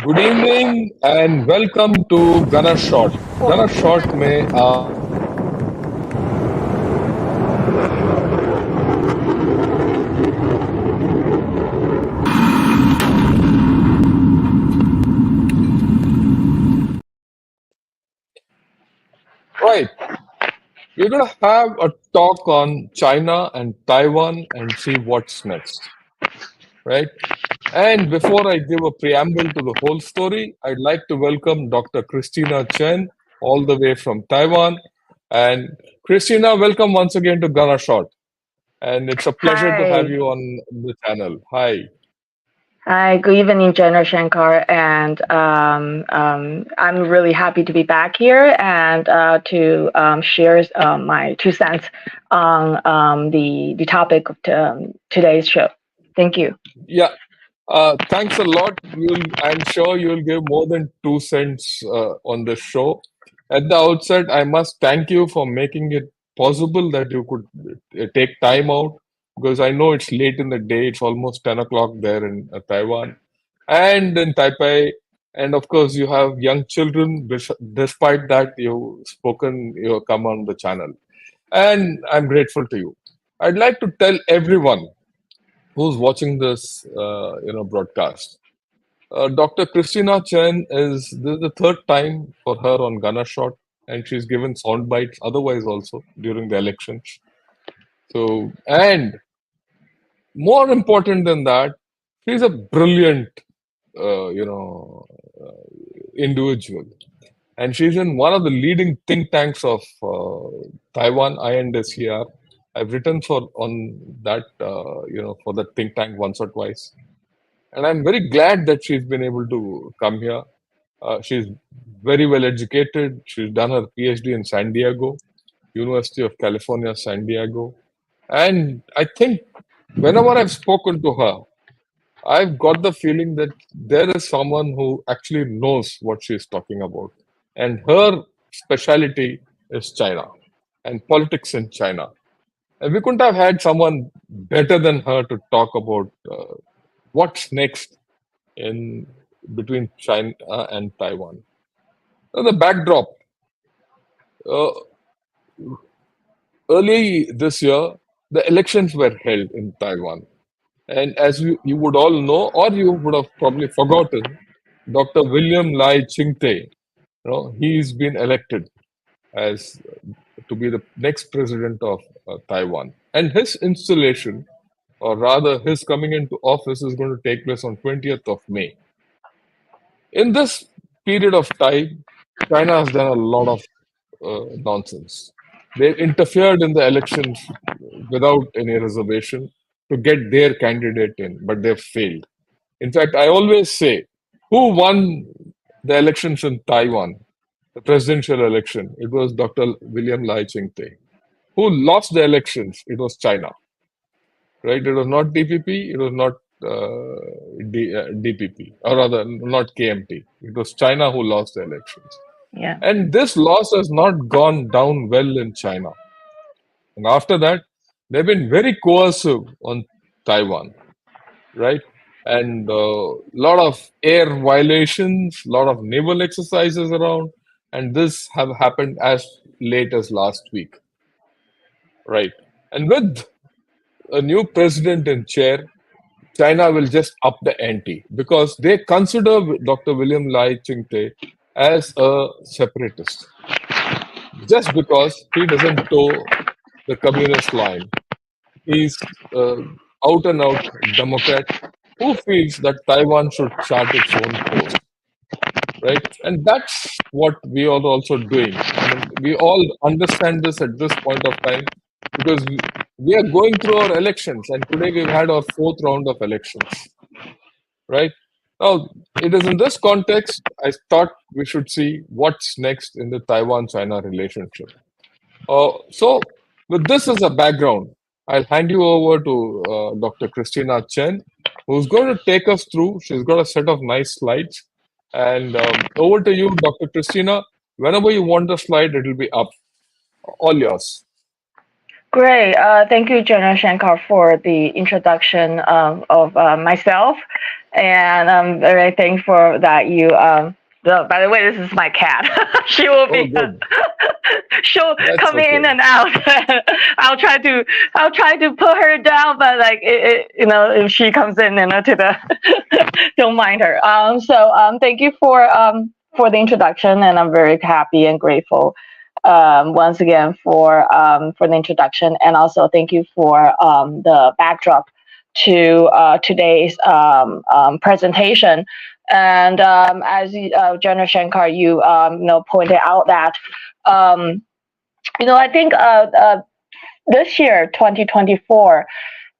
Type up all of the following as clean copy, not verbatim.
Good evening and welcome to Gunner Shot. Gunner Shot में right, we're gonna have a talk on China and Taiwan and see what's next, right? And before I give a preamble to the whole story, I'd like to welcome Dr. Christina Chen, all the way from Taiwan. And Christina, welcome once again to Gunner Shot. And it's a pleasure to have Hi. you on the channel. Hi. Hi, good evening, General Shankar. And I'm really happy to be back here and to share my 2 cents on the topic of today's show. Thank you. Yeah, thanks a lot. I'm sure you'll give more than 2 cents on the show. At the outset, I must thank you for making it possible that you could take time out because I know it's late in the day. It's almost 10 o'clock there in Taiwan and in Taipei. And of course, you have young children. Despite that, you come on the channel. And I'm grateful to you. I'd like to tell everyone who's watching this broadcast. Dr. Christina Chen this is the third time for her on Gunner Shot, and she's given sound bites otherwise also during the elections. So, and more important than that, she's a brilliant, uh, you know, individual, and she's in one of the leading think tanks of Taiwan, INDSCR. I've written for on that, for that think tank once or twice. And I'm very glad that she's been able to come here. She's very well educated. She's done her PhD in San Diego, University of California, San Diego. And I think whenever I've spoken to her, I've got the feeling that there is someone who actually knows what she's talking about. And her specialty is China and politics in China. And we couldn't have had someone better than her to talk about what's next in between China and Taiwan. Now, the backdrop. Uh, Early this year, the elections were held in Taiwan. And as you would all know, or you would have probably forgotten, Dr. William Lai Ching-te, he's been elected as to be the next president of Taiwan. And his installation, or rather his coming into office, is going to take place on 20th of May. In this period of time, China has done a lot of nonsense. They interfered in the elections without any reservation to get their candidate in, but they've failed. In fact, I always say, who won the elections in Taiwan, the presidential election? It was Dr. William Lai Ching-te. Who lost the elections? It was China, right? It was not DPP, it was not DPP, or rather, not KMT. It was China who lost the elections. Yeah. And this loss has not gone down well in China. And after that, they've been very coercive on Taiwan, right? And a lot of air violations, a lot of naval exercises around, and this have happened as late as last week, right? And with a new president in chair, China will just up the ante because they consider Dr. William Lai Ching-te as a separatist just because he doesn't toe the communist line. He's out and out Democrat who feels that Taiwan should chart its own course, right? And that's what we are also doing. I mean, we all understand this at this point of time because we are going through our elections, and today we've had our fourth round of elections, right? Now, it is in this context I thought we should see what's next in the Taiwan-China relationship. So, with this as a background, I'll hand you over to Dr. Christina Chen, who's going to take us through. She's got a set of nice slides. And over to you, Dr. Christina. Whenever you want the slide, it'll be up. All yours. Great. Thank you, General Shankar, for the introduction of myself. And I'm very thankful that you. By the way, this is my cat. She will Oh, be. good. She'll That's come in okay. and out. I'll try to. I'll try to put her down, but like if she comes in, to the, don't mind her. Thank you for the introduction, and I'm very happy and grateful once again for the introduction, and also thank you for the backdrop to today's presentation. And as General Shankar, you pointed out that I think this year, 2024,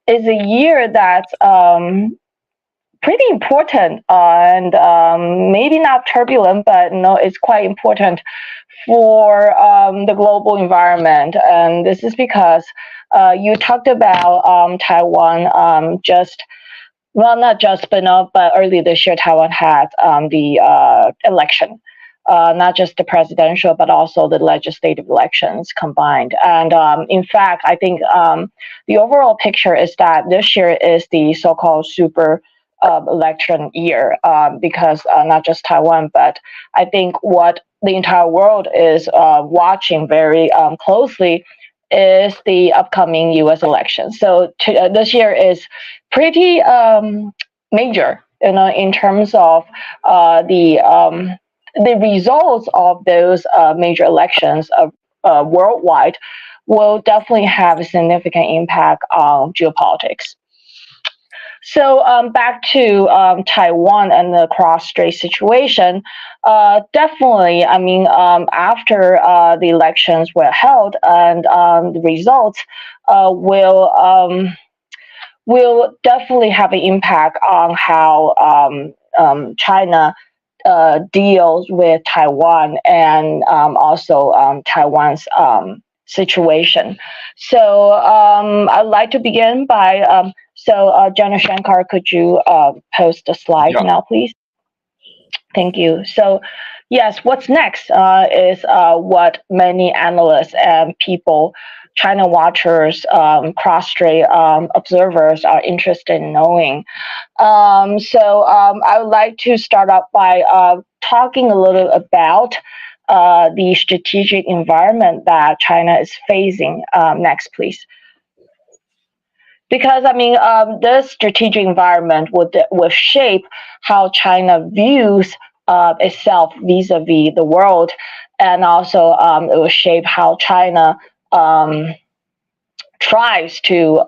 is a year that's pretty important and maybe not turbulent, but it's quite important for the global environment. And this is because you talked about Taiwan just well, not just, but no, but early this year, Taiwan had the election, not just the presidential, but also the legislative elections combined. And in fact, I think the overall picture is that this year is the so-called super election year because not just Taiwan, but I think what the entire world is watching very closely is the upcoming U.S. election. So this year is pretty major, in terms of the results of those major elections worldwide will definitely have a significant impact on geopolitics. So back to Taiwan and the cross-strait situation. Definitely, I mean, after the elections were held and the results will definitely have an impact on how China deals with Taiwan and also Taiwan's situation. So I'd like to begin by Jana Shankar, could you post the slide Yeah. now, please? Thank you. So, yes, what's next is what many analysts and people, China watchers, cross-strait observers are interested in knowing. I would like to start off by talking a little about the strategic environment that China is facing. Next, please. Because I mean, this strategic environment will shape how China views itself vis-a-vis the world, and also it will shape how China tries to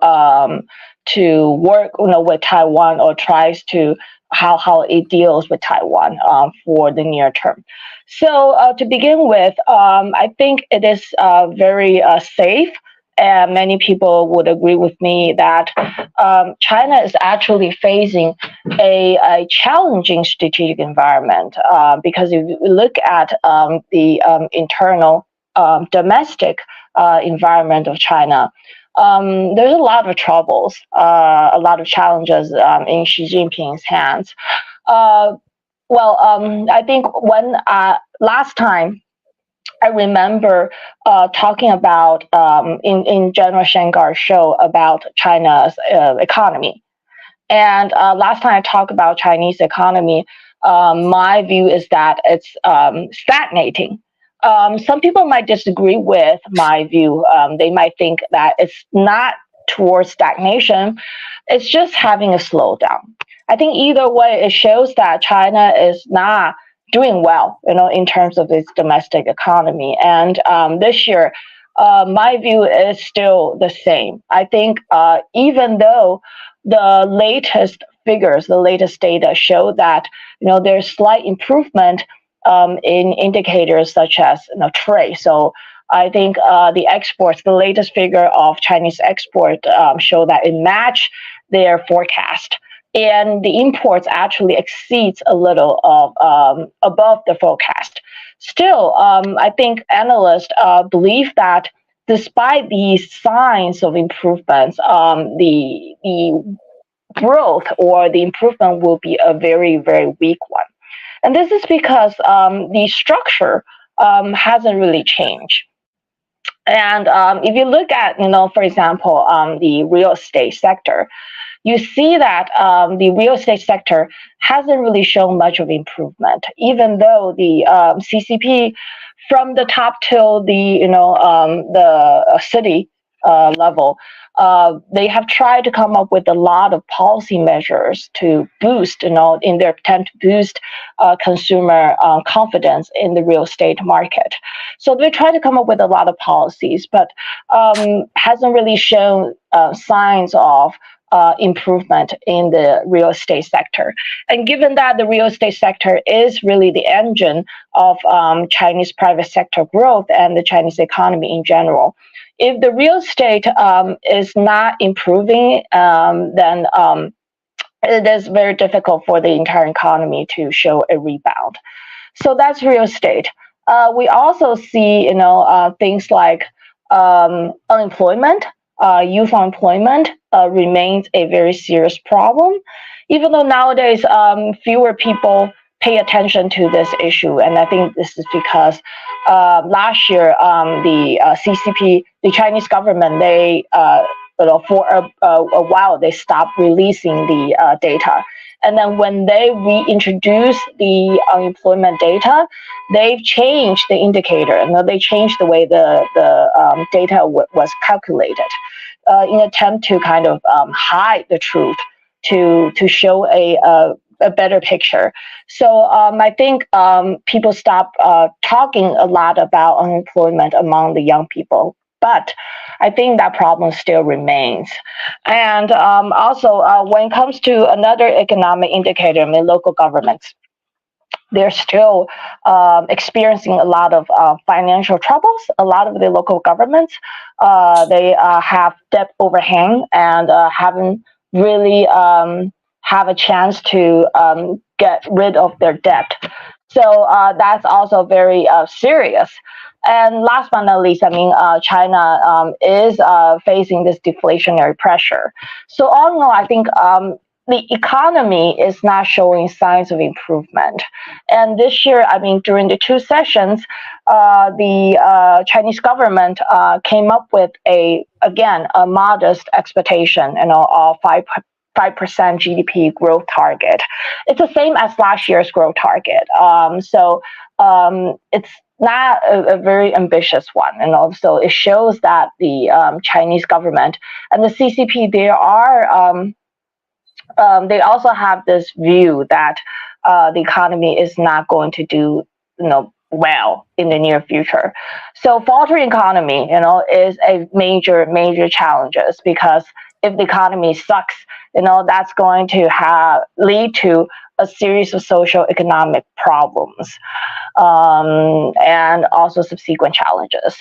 work, with Taiwan, or tries to how it deals with Taiwan for the near term. So to begin with, I think it is very safe, and many people would agree with me that China is actually facing a challenging strategic environment because if you look at the internal domestic environment of China, there's a lot of troubles, a lot of challenges in Xi Jinping's hands. I think when last time I remember talking about in General Shankar's show about China's economy. And last time I talked about Chinese economy, my view is that it's stagnating. Some people might disagree with my view. They might think that it's not towards stagnation, it's just having a slowdown. I think either way, it shows that China is not doing well, in terms of its domestic economy. And this year, my view is still the same. I think even though the latest figures, the latest data show that there's slight improvement in indicators such as trade. So I think the exports, the latest figure of Chinese export show that it matched their forecast, and the imports actually exceeds a little of above the forecast. Still, I think analysts believe that despite these signs of improvements, the growth or the improvement will be a very, very weak one. And this is because the structure hasn't really changed. And if you look at, for example, the real estate sector, you see that the real estate sector hasn't really shown much of improvement, even though the CCP from the top till the city level, they have tried to come up with a lot of policy measures to boost, in their attempt to boost consumer confidence in the real estate market. So they try to come up with a lot of policies, but hasn't really shown signs of improvement in the real estate sector. And given that the real estate sector is really the engine of Chinese private sector growth and the Chinese economy in general, if the real estate is not improving, then it is very difficult for the entire economy to show a rebound. So that's real estate. We also see, things like unemployment. Youth unemployment remains a very serious problem, even though nowadays fewer people pay attention to this issue. And I think this is because last year the CCP, the Chinese government, they for a while they stopped releasing the data. And then when they reintroduce the unemployment data, they've changed the indicator. They changed the way the data was calculated in attempt to kind of hide the truth, to show a better picture. So I think people stop talking a lot about unemployment among the young people. But I think that problem still remains. And also, when it comes to another economic indicator, local governments, they're still experiencing a lot of financial troubles. A lot of the local governments, they have debt overhang and haven't really have a chance to get rid of their debt. So that's also very serious. And last but not least, China is facing this deflationary pressure. So all in all, I think the economy is not showing signs of improvement. And this year, during the two sessions, the Chinese government came up with a modest expectation, of 5% GDP growth target. It's the same as last year's growth target. So it's not a very ambitious one, and also it shows that the Chinese government and the CCP, they also have this view that the economy is not going to do well in the near future. So faltering economy, is a major challenges, because if the economy sucks, that's going to lead to a series of social economic problems, and also subsequent challenges.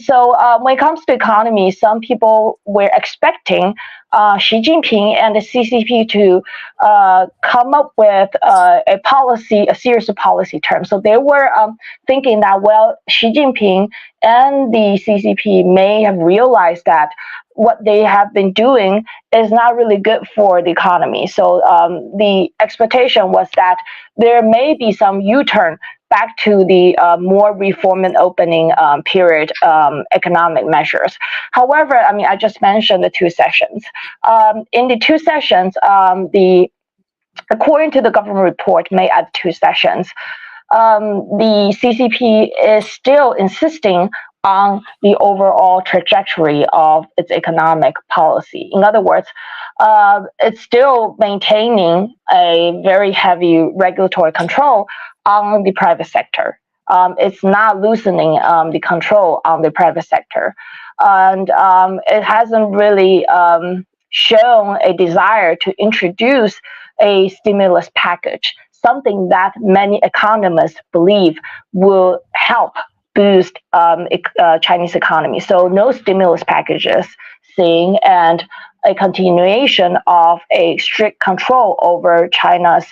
So when it comes to economy, some people were expecting Xi Jinping and the CCP to come up with a series of policy terms. So they were thinking that, Xi Jinping and the CCP may have realized that what they have been doing is not really good for the economy. So the expectation was that there may be some U-turn back to the more reform and opening period economic measures. However, I just mentioned the two sessions. In the two sessions, according to the government report made at two sessions, the CCP is still insisting on the overall trajectory of its economic policy. In other words, it's still maintaining a very heavy regulatory control on the private sector. It's not loosening the control on the private sector. And it hasn't really shown a desire to introduce a stimulus package, something that many economists believe will help boost Chinese economy. So no stimulus packages seen, and a continuation of a strict control over China's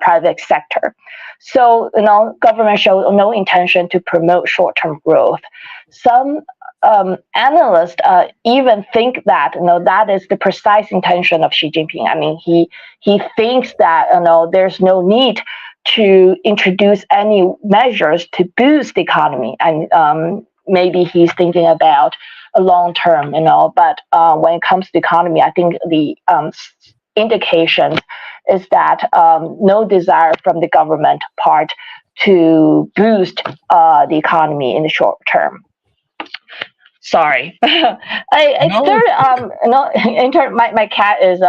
private sector. So, government showed no intention to promote short-term growth. Some analysts even think that that is the precise intention of Xi Jinping. He thinks that there's no need to introduce any measures to boost the economy, and maybe he's thinking about long term, but when it comes to the economy, I think the indication is that no desire from the government part to boost the economy in the short term. Sorry, I No, third my cat is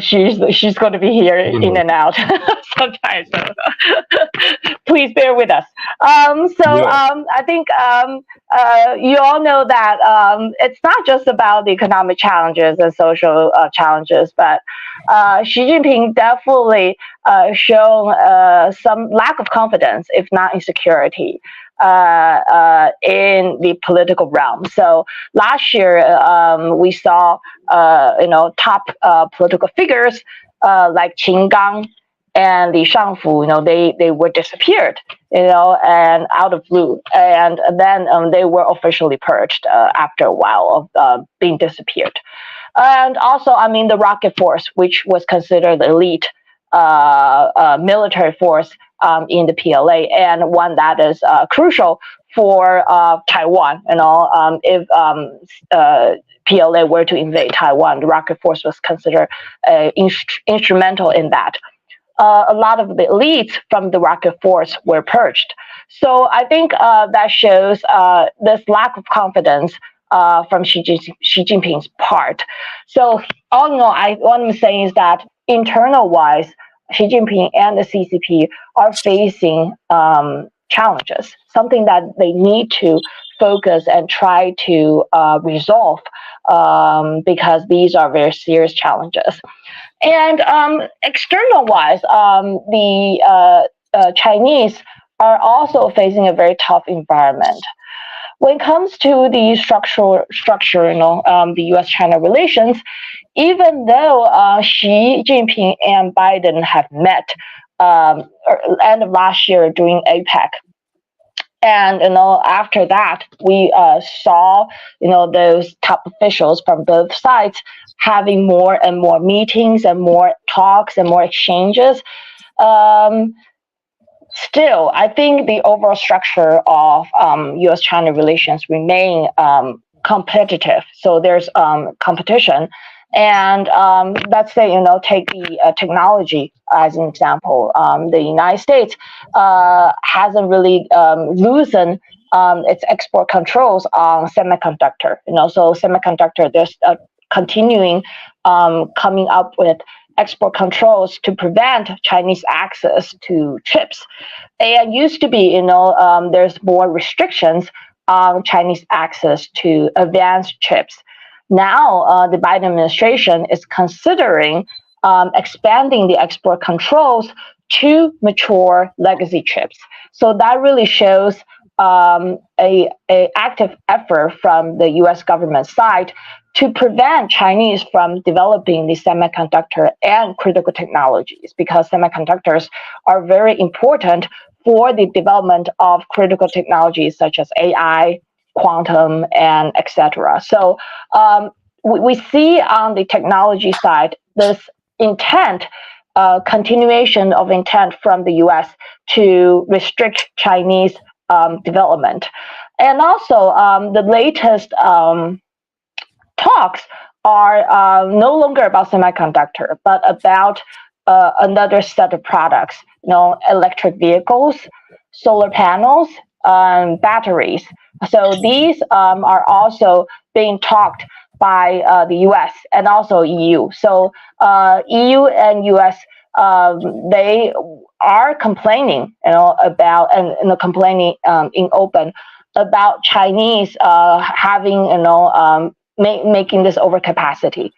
she's going to be here in and out sometimes. So please bear with us. yeah. I think you all know that it's not just about the economic challenges and social challenges, but Xi Jinping definitely shown some lack of confidence, if not insecurity, in the political realm. So last year, we saw top political figures like Qin Gang and Li Shangfu. They were disappeared, and out of blue, and then they were officially purged after a while of being disappeared. And also, the rocket force, which was considered elite military force in the PLA, and one that is crucial for Taiwan. If PLA were to invade Taiwan, the rocket force was considered instrumental in that. A lot of the elites from the rocket force were purged. So I think that shows this lack of confidence from Xi Jinping's part. So all in all, what I'm saying is that internal-wise, Xi Jinping and the CCP are facing challenges, something that they need to focus and try to resolve because these are very serious challenges. And external-wise, the Chinese are also facing a very tough environment. When it comes to the structure, the U.S.-China relations, even though Xi Jinping and Biden have met end of last year during APEC, and after that we saw those top officials from both sides having more and more meetings and more talks and more exchanges. Still, I think the overall structure of U.S.-China relations remain competitive. So there's competition, and let's say take the technology as an example. The United States hasn't really loosened its export controls on semiconductor. So semiconductor, there's continuing coming up with export controls to prevent Chinese access to chips. And used to be, there's more restrictions on Chinese access to advanced chips. Now, the Biden administration is considering expanding the export controls to mature legacy chips. So that really shows a active effort from the U.S. government side to prevent Chinese from developing the semiconductor and critical technologies, because semiconductors are very important for the development of critical technologies such as AI, quantum, and etc. So we see on the technology side this intent, continuation of intent from the U.S. to restrict Chinese development. And also the latest talks are no longer about semiconductor, but about another set of products, electric vehicles, solar panels, batteries. So these are also being talked by the U.S. and also EU. So EU and U.S. They are complaining, about and complaining in open about Chinese having, making this overcapacity,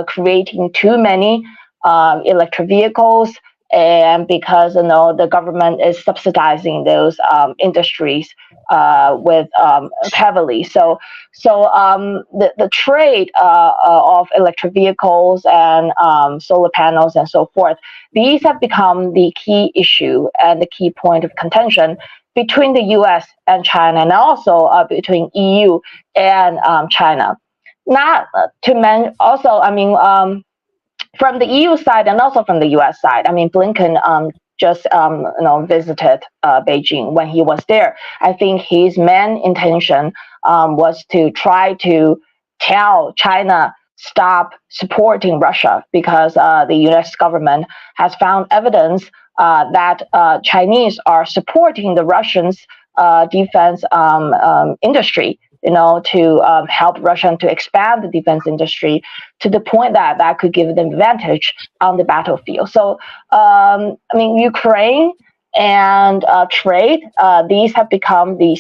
creating too many electric vehicles, and because the government is subsidizing those industries with heavily. So the trade of electric vehicles and solar panels and so forth, these have become the key issue and the key point of contention between the U.S. and China, and also between EU and China. Not to mention also, from the EU side and also from the US side, Blinken just visited Beijing when he was there. I think his main intention was to try to tell China stop supporting Russia, because the U.S. government has found evidence that Chinese are supporting the Russians' defense industry, to help Russia to expand the defense industry to the point that that could give them advantage on the battlefield. So, Ukraine and trade, these have become the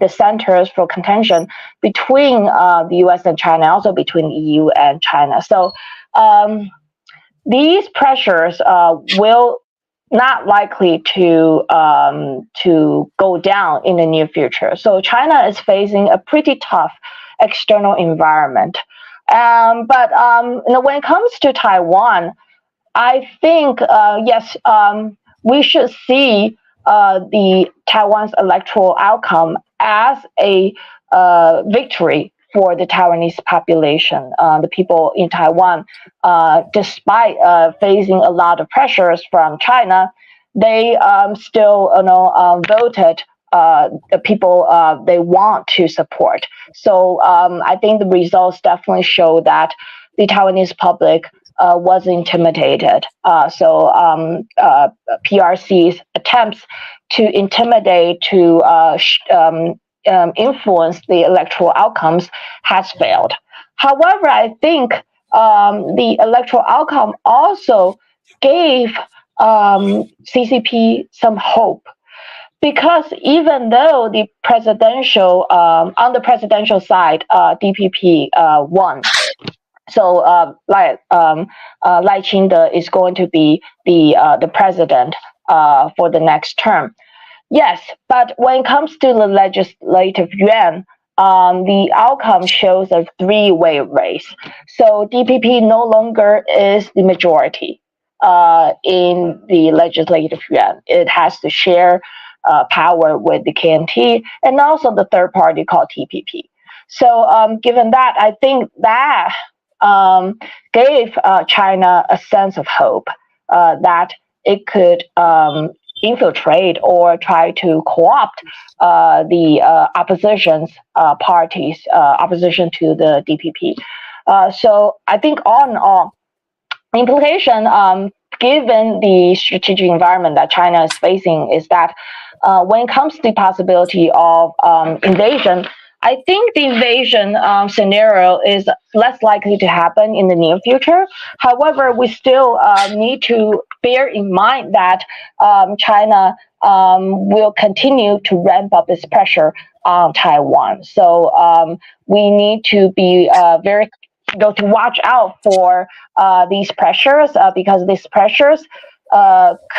centers for contention between the U.S. and China, also between the EU and China. So these pressures will not likely to go down in the near future. So China is facing a pretty tough external environment. But when it comes to Taiwan, I think yes, we should see the Taiwan's electoral outcome as a victory for the Taiwanese population. The people in Taiwan, despite facing a lot of pressures from China, they still voted the people they want to support. So I think the results definitely show that the Taiwanese public was intimidated. So PRC's attempts to intimidate, to influence the electoral outcomes has failed. However, I think the electoral outcome also gave CCP some hope, because even though the presidential on the presidential side, DPP won. So Lai Ching-te is going to be the president for the next term. Yes, but when it comes to the legislative yuan, the outcome shows a three-way race. So DPP no longer is the majority in the legislative yuan. It has to share power with the KMT and also the third party called TPP. So given that, I think that gave China a sense of hope that it could infiltrate or try to co-opt the opposition's parties, opposition to the DPP. So I think all in all, implication, given the strategic environment that China is facing, is that when it comes to the possibility of invasion, I think the invasion scenario is less likely to happen in the near future. However, we still need to bear in mind that China will continue to ramp up its pressure on Taiwan. So we need to be to watch out for these pressures, because these pressures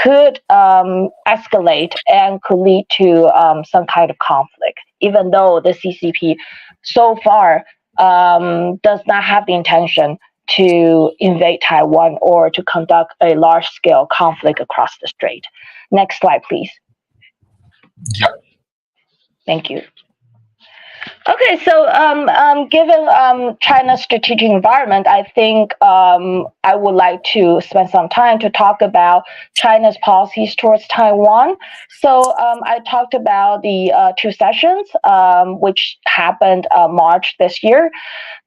could escalate and could lead to some kind of conflict, even though the CCP so far does not have the intention to invade Taiwan or to conduct a large-scale conflict across the strait. Next slide, please. Yeah. Thank you. Okay, so given China's strategic environment, I think I would like to spend some time to talk about China's policies towards Taiwan. So I talked about the two sessions, which happened March this year.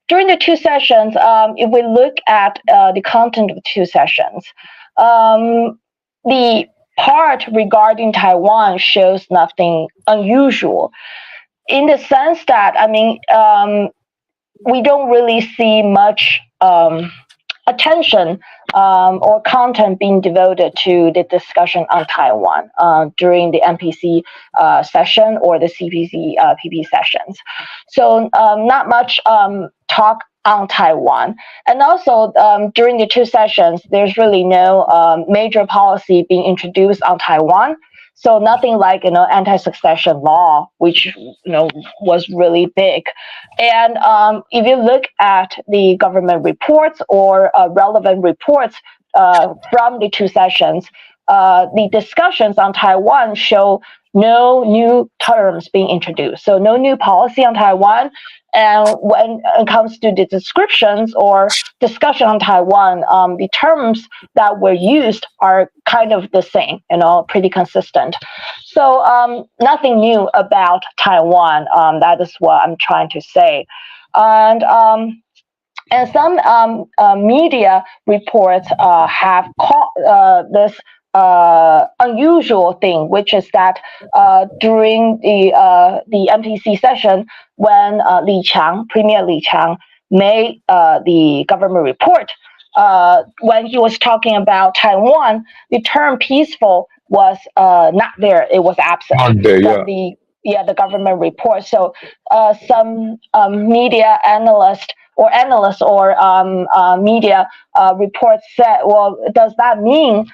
During the two sessions, if we look at the content of the two sessions, the part regarding Taiwan shows nothing unusual, in the sense that, we don't really see much attention or content being devoted to the discussion on Taiwan during the MPC session or the CPC PP sessions. So not much talk on Taiwan. And also during the two sessions, there's really no major policy being introduced on Taiwan. So nothing like anti-succession law, which was really big. And if you look at the government reports or relevant reports from the two sessions, the discussions on Taiwan show no new terms being introduced. So no new policy on Taiwan, And when it comes to the descriptions or discussion on Taiwan, the terms that were used are kind of the same, pretty consistent. So nothing new about Taiwan. That is what I'm trying to say. And some media reports have caught this unusual thing, which is that during the MPC session, when Premier Li Qiang, made the government report, when he was talking about Taiwan, the term "peaceful" was not there; it was absent Not there, from the government report. So some media analysts or media reports said, well, does that mean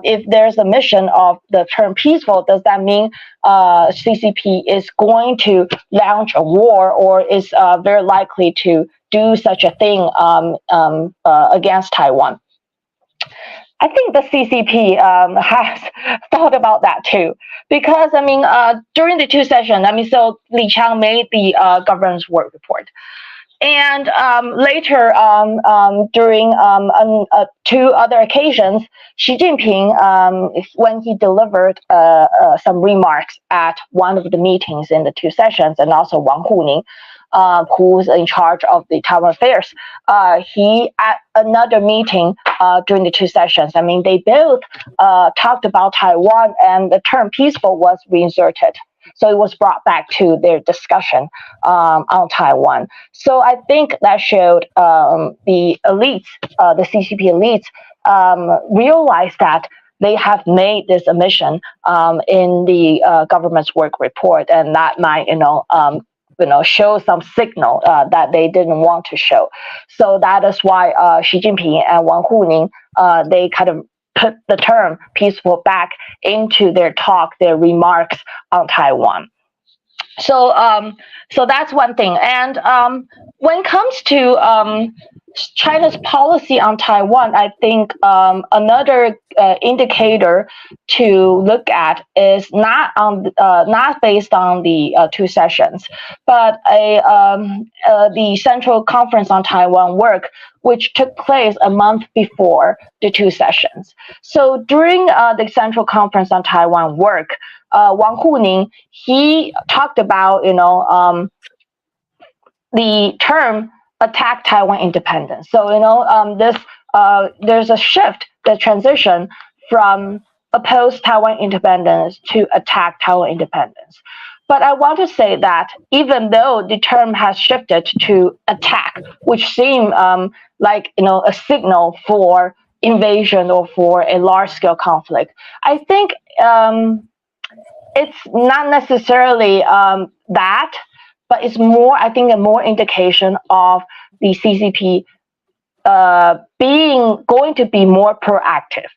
if there's a mission of the term peaceful, does that mean CCP is going to launch a war or is very likely to do such a thing against Taiwan? I think the CCP has thought about that too, because during the two sessions, so Li Qiang made the governance work report. And later, during two other occasions, Xi Jinping, when he delivered some remarks at one of the meetings in the two sessions, and also Wang Huning, who's in charge of the Taiwan affairs, he at another meeting during the two sessions, they both talked about Taiwan, and the term "peaceful" was reinserted. So it was brought back to their discussion on Taiwan. So I think that showed the elites, the CCP elites, realized that they have made this omission in the government's work report, and that might, show some signal that they didn't want to show. So that is why Xi Jinping and Wang Huning, they kind of put the term "peaceful" back into their talk, their remarks on Taiwan. So that's one thing. And when it comes to China's policy on Taiwan, I think another indicator to look at is not based on the two sessions, but the Central Conference on Taiwan work, which took place a month before the two sessions. So during the Central Conference on Taiwan work, Wang Huning, he talked about the term "attack Taiwan independence." So there's a shift, the transition from oppose Taiwan independence to attack Taiwan independence. But I want to say that even though the term has shifted to attack, which seemed like a signal for invasion or for a large-scale conflict, I think it's not necessarily that, but it's more, I think, a more indication of the CCP going to be more proactive.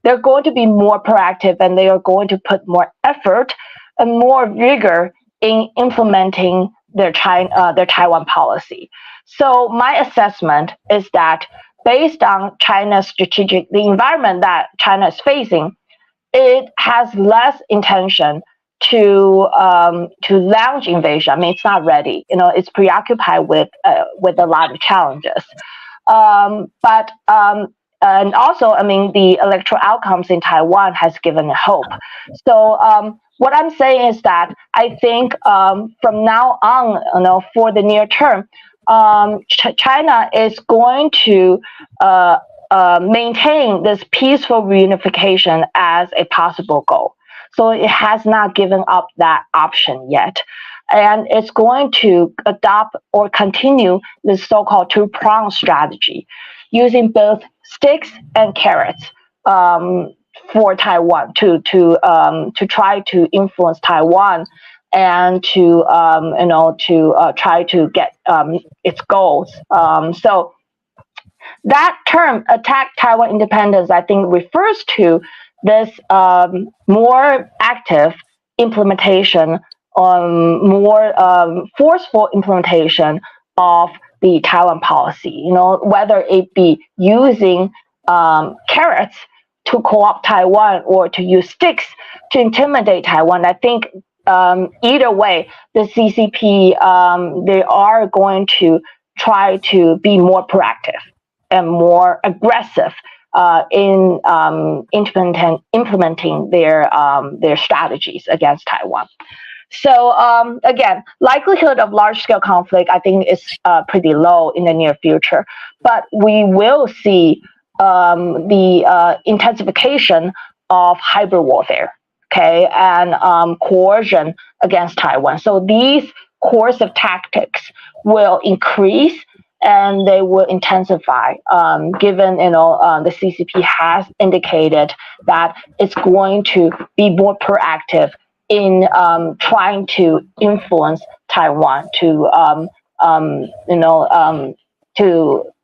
They're going to be more proactive, and they are going to put more effort and more vigor in implementing their Taiwan policy. So my assessment is that based on the environment that China is facing, it has less intention to launch invasion. It's not ready. It's preoccupied with a lot of challenges. And also, the electoral outcomes in Taiwan has given hope. So what I'm saying is that I think from now on, for the near term, China is going to maintain this peaceful reunification as a possible goal. So it has not given up that option yet. And it's going to adopt or continue this so-called two-pronged strategy, using both sticks and carrots for Taiwan to try to influence Taiwan and to try to get its goals. So that term "attack Taiwan independence," I think, refers to this more active implementation, more forceful implementation of the Taiwan policy. Whether it be using carrots to co-opt Taiwan or to use sticks to intimidate Taiwan. I think either way, the CCP they are going to try to be more proactive and more aggressive in implementing their strategies against Taiwan. So again, likelihood of large-scale conflict, I think, is pretty low in the near future. But we will see the intensification of hybrid warfare, okay, and coercion against Taiwan. So these coercive tactics will increase and they will intensify. Given the CCP has indicated that it's going to be more proactive in trying to influence Taiwan to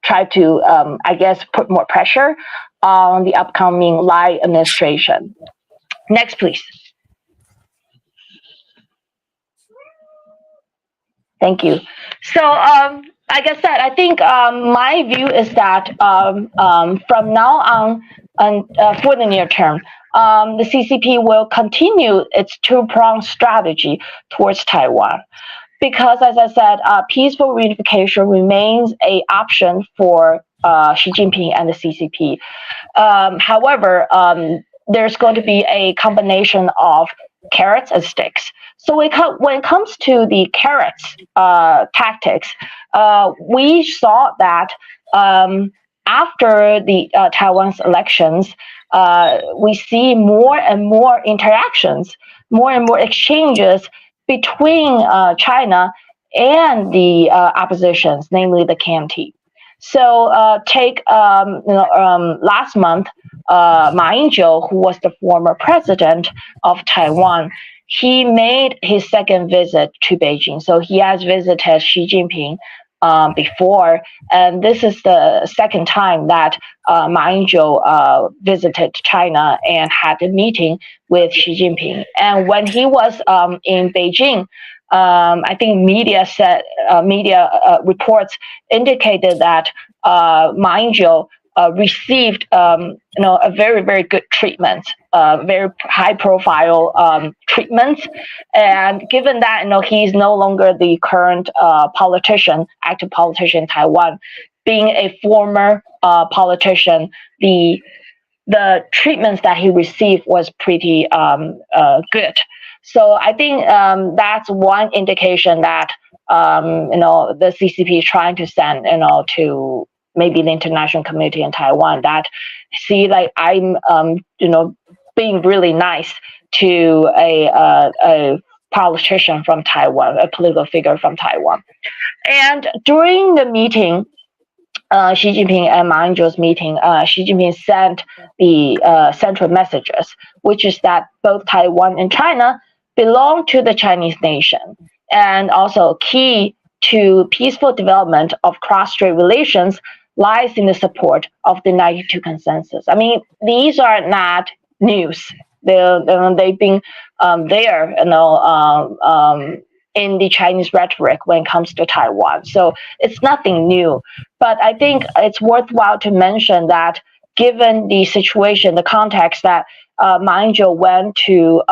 try to, I guess, put more pressure on the upcoming Lai administration. Next, please. Thank you. So, like I said, I think my view is that from now on, for the near term, the CCP will continue its two-pronged strategy towards Taiwan. Because, as I said, peaceful reunification remains an option for Xi Jinping and the CCP. However, there's going to be a combination of carrots and sticks. So when it comes to the carrots tactics, we saw that after the Taiwan's elections, we see more and more interactions, more and more exchanges between China and the oppositions, namely the KMT. So take last month, Ma Ying-jeou, who was the former president of Taiwan, he made his second visit to Beijing. So he has visited Xi Jinping before, and this is the second time that Ma Ying-jeou visited China and had a meeting with Xi Jinping. And when he was in Beijing, I think media reports indicated that Ma Ying-jeou received a very, very good treatment, very high-profile treatments. And given that he's no longer the current active politician in Taiwan, being a former politician, the treatments that he received was pretty good. So I think that's one indication that the CCP is trying to send to maybe the international community in Taiwan, that see, like, I'm being really nice to a politician from Taiwan, a political figure from Taiwan. And during the meeting, Xi Jinping and Ma Ying-jeou's meeting, Xi Jinping sent the central messages, which is that both Taiwan and China belong to the Chinese nation, and also key to peaceful development of cross-strait relations lies in the support of the 92 consensus. I mean, these are not news. They've been there, in the Chinese rhetoric when it comes to Taiwan. So it's nothing new. But I think it's worthwhile to mention that given the situation, the context that Ma Ying-jeou went to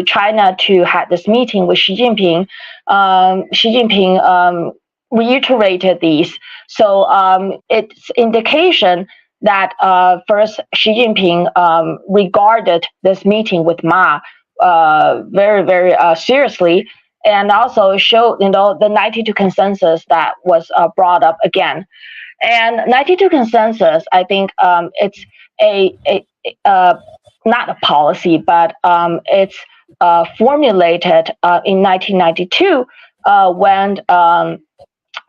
China to have this meeting with Xi Jinping, Xi Jinping reiterated these. So it's indication that first Xi Jinping regarded this meeting with Ma very, very seriously, and also showed the 92 consensus that was brought up again. And 92 consensus, I think it's a not a policy, but it's formulated in 1992 when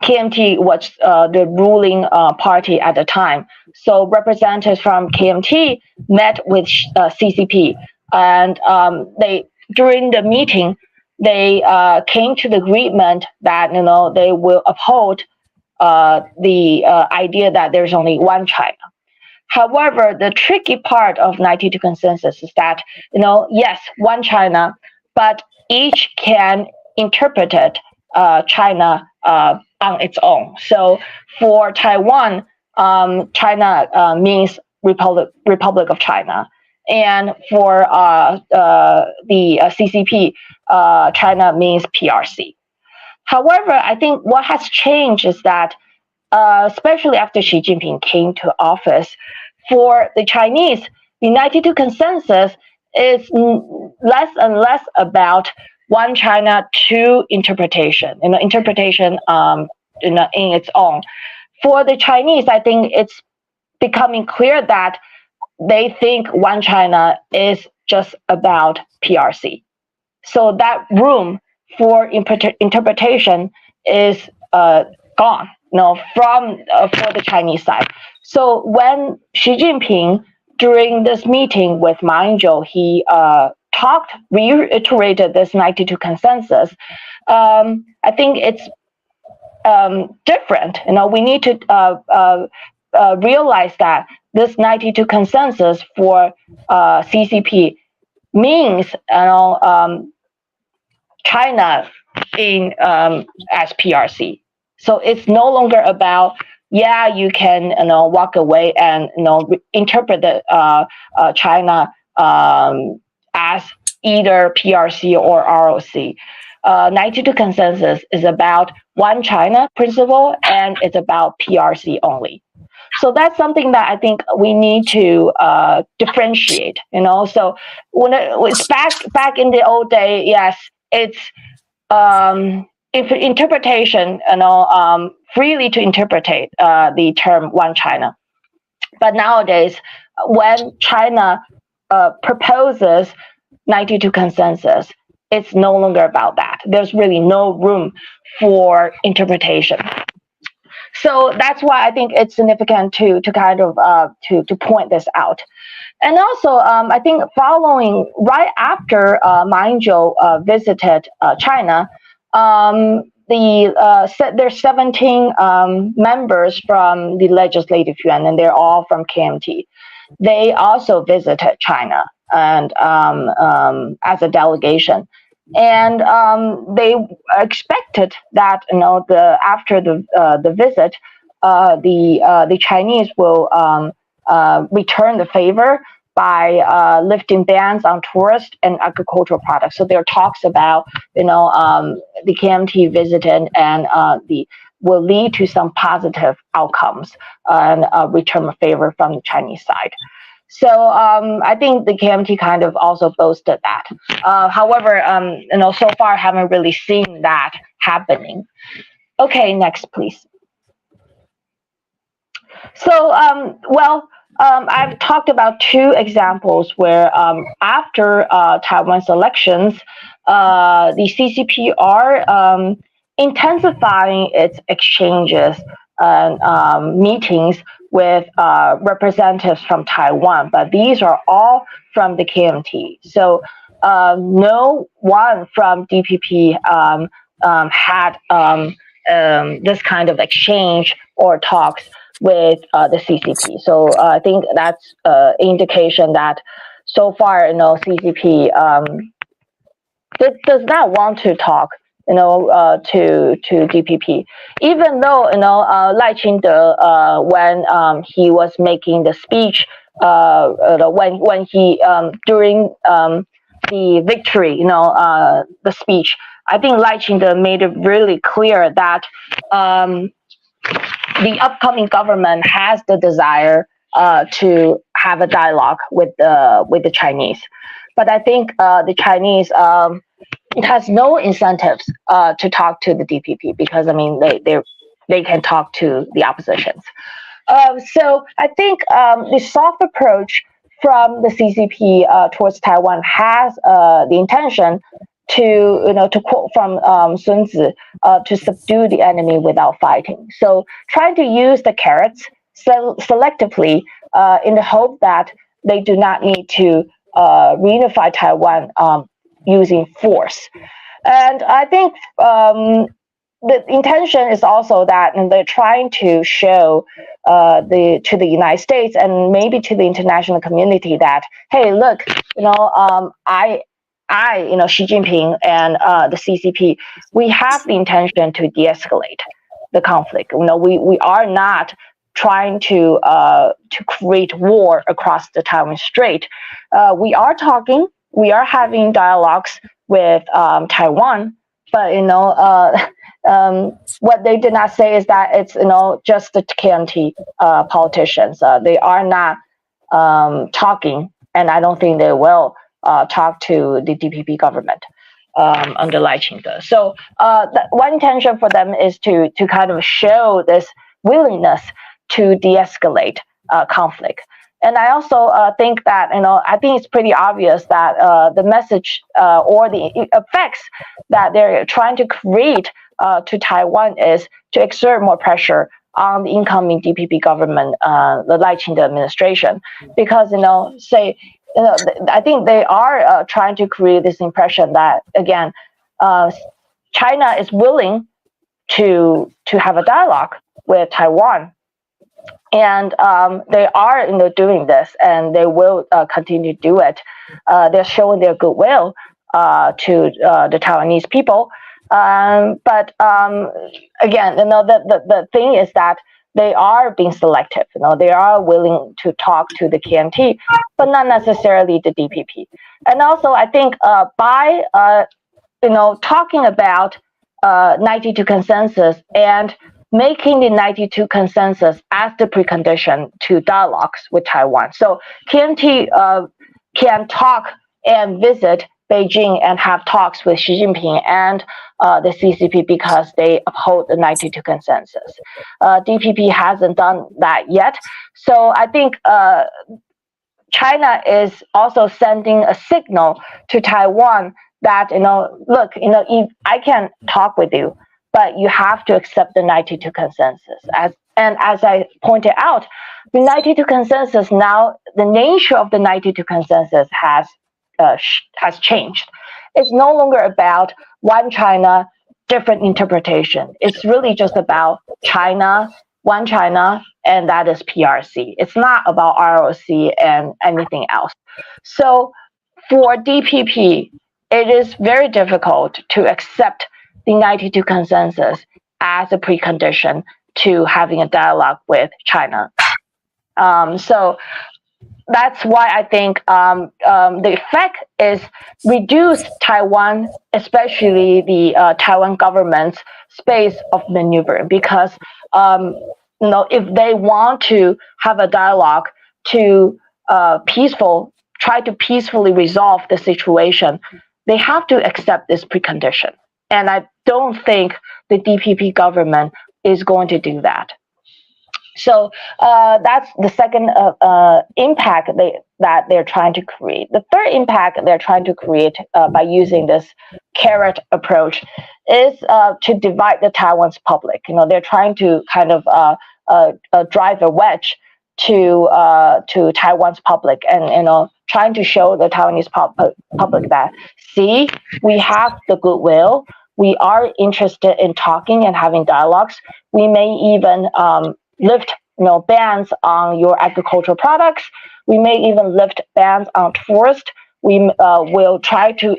KMT was the ruling party at the time. So representatives from KMT met with CCP, and during the meeting they came to the agreement that they will uphold the idea that there's only one China. However, the tricky part of 92 consensus is that, yes, one China, but each can interpret it, China on its own. So for Taiwan, China means Republic of China. and for the CCP, China means PRC. However, I think what has changed is that, especially after Xi Jinping came to office, for the Chinese, the 92 consensus is less and less about one China, two interpretation, interpretation in its own. For the Chinese, I think it's becoming clear that they think one China is just about PRC. So that room for interpretation is gone, from for the Chinese side. So when Xi Jinping during this meeting with Ma Ying-jeou, he reiterated this 92 consensus. I think it's different. We need to realize that this 92 consensus for CCP means, China in as PRC. So it's no longer about, you can walk away and interpret the China as either PRC or ROC. 92 consensus is about one China principle, and it's about PRC only. So that's something that I think we need to differentiate. So when it's back in the old day, yes, it's interpretation, freely to interpret the term one China. But nowadays, when China proposes 92 consensus, it's no longer about that. There's really no room for interpretation. So that's why I think it's significant to kind of to point this out. And also, I think following right after Ma Ying-jeou visited China, there's 17 members from the Legislative Yuan, and they're all from KMT. They also visited China and as a delegation, and they expected that after the visit, the Chinese will return the favor by lifting bans on tourist and agricultural products. So there are talks about the KMT visit and will lead to some positive outcomes and return of favor from the Chinese side. So I think the KMT kind of also boasted that. However, so far haven't really seen that happening. Okay, next, please. So, I've talked about two examples where after Taiwan's elections, the CCP are intensifying its exchanges and meetings with representatives from Taiwan, but these are all from the KMT. So no one from DPP had this kind of exchange or talks with the CCP. So I think that's an indication that so far, CCP does not want to talk, to DPP, even though Lai Ching-te, when he was making the speech, when he during the victory, the speech, I think Lai Ching-te made it really clear that the upcoming government has the desire to have a dialogue with the Chinese, but I think the Chinese it has no incentives to talk to the DPP because they can talk to the oppositions. So I think the soft approach from the CCP towards Taiwan has the intention to quote from Sun Tzu, to subdue the enemy without fighting. So trying to use the carrots selectively in the hope that they do not need to reunify Taiwan using force. And I think the intention is also that they're trying to show to the United States and maybe to the international community that, hey, look, Xi Jinping and the CCP, we have the intention to de-escalate the conflict. We are not trying to create war across the Taiwan Strait. We are talking, we are having dialogues with Taiwan, but what they did not say is that it's just the KMT politicians. They are not talking, and I don't think they will talk to the DPP government under Lai Ching-te. So one intention for them is to kind of show this willingness to de-escalate conflict. And I also think that I think it's pretty obvious that the message or the effects that they're trying to create to Taiwan is to exert more pressure on the incoming DPP government, the Lai Ching-te administration, because I think they are trying to create this impression that again, China is willing to have a dialogue with Taiwan, and they are doing this, and they will continue to do it. They're showing their goodwill to the Taiwanese people. But again, the thing is that they are being selective. They are willing to talk to the KMT, but not necessarily the DPP. And also, I think by talking about 92 consensus and making the 92 consensus as the precondition to dialogues with Taiwan. So KMT can talk and visit Beijing and have talks with Xi Jinping and the CCP because they uphold the 92 consensus. DPP hasn't done that yet. So I think China is also sending a signal to Taiwan that, look, if I can talk with you, but you have to accept the 92 consensus. And as I pointed out, the 92 consensus now, the nature of the 92 consensus has changed. It's no longer about one China, different interpretation. It's really just about China, one China, and that is PRC. It's not about ROC and anything else. So for DPP, it is very difficult to accept the 92 consensus as a precondition to having a dialogue with China. So that's why I think the effect is reduce Taiwan, especially the Taiwan government's space of maneuver, because if they want to have a dialogue to try to peacefully resolve the situation, they have to accept this precondition. And I don't think the DPP government is going to do that. So that's the second impact that they're trying to create. The third impact they're trying to create by using this carrot approach is to divide the Taiwan's public. They're trying to kind of drive a wedge to Taiwan's public, and trying to show the Taiwanese public that, see, we have the goodwill. We are interested in talking and having dialogues. We may even lift bans on your agricultural products. We may even lift bans on tourists. We will try to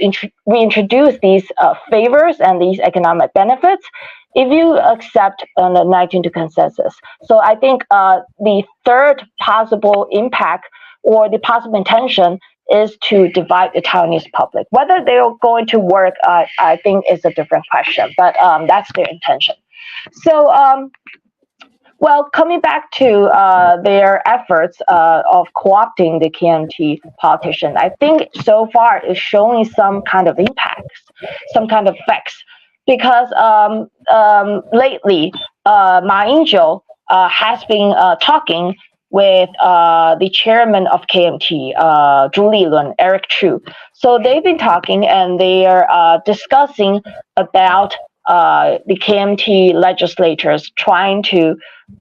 reintroduce these favors and these economic benefits if you accept the 92 consensus. So I think the third possible impact or the possible intention is to divide the Taiwanese public. Whether they're going to work, I think is a different question, but that's their intention. So, well, coming back to their efforts of co-opting the KMT politician, I think so far is showing some kind of impacts, some kind of effects, because lately Ma Ying-jeou has been talking with the chairman of KMT, Zhu Lilun, Eric Chu. So they've been talking, and they are discussing about the KMT legislators trying to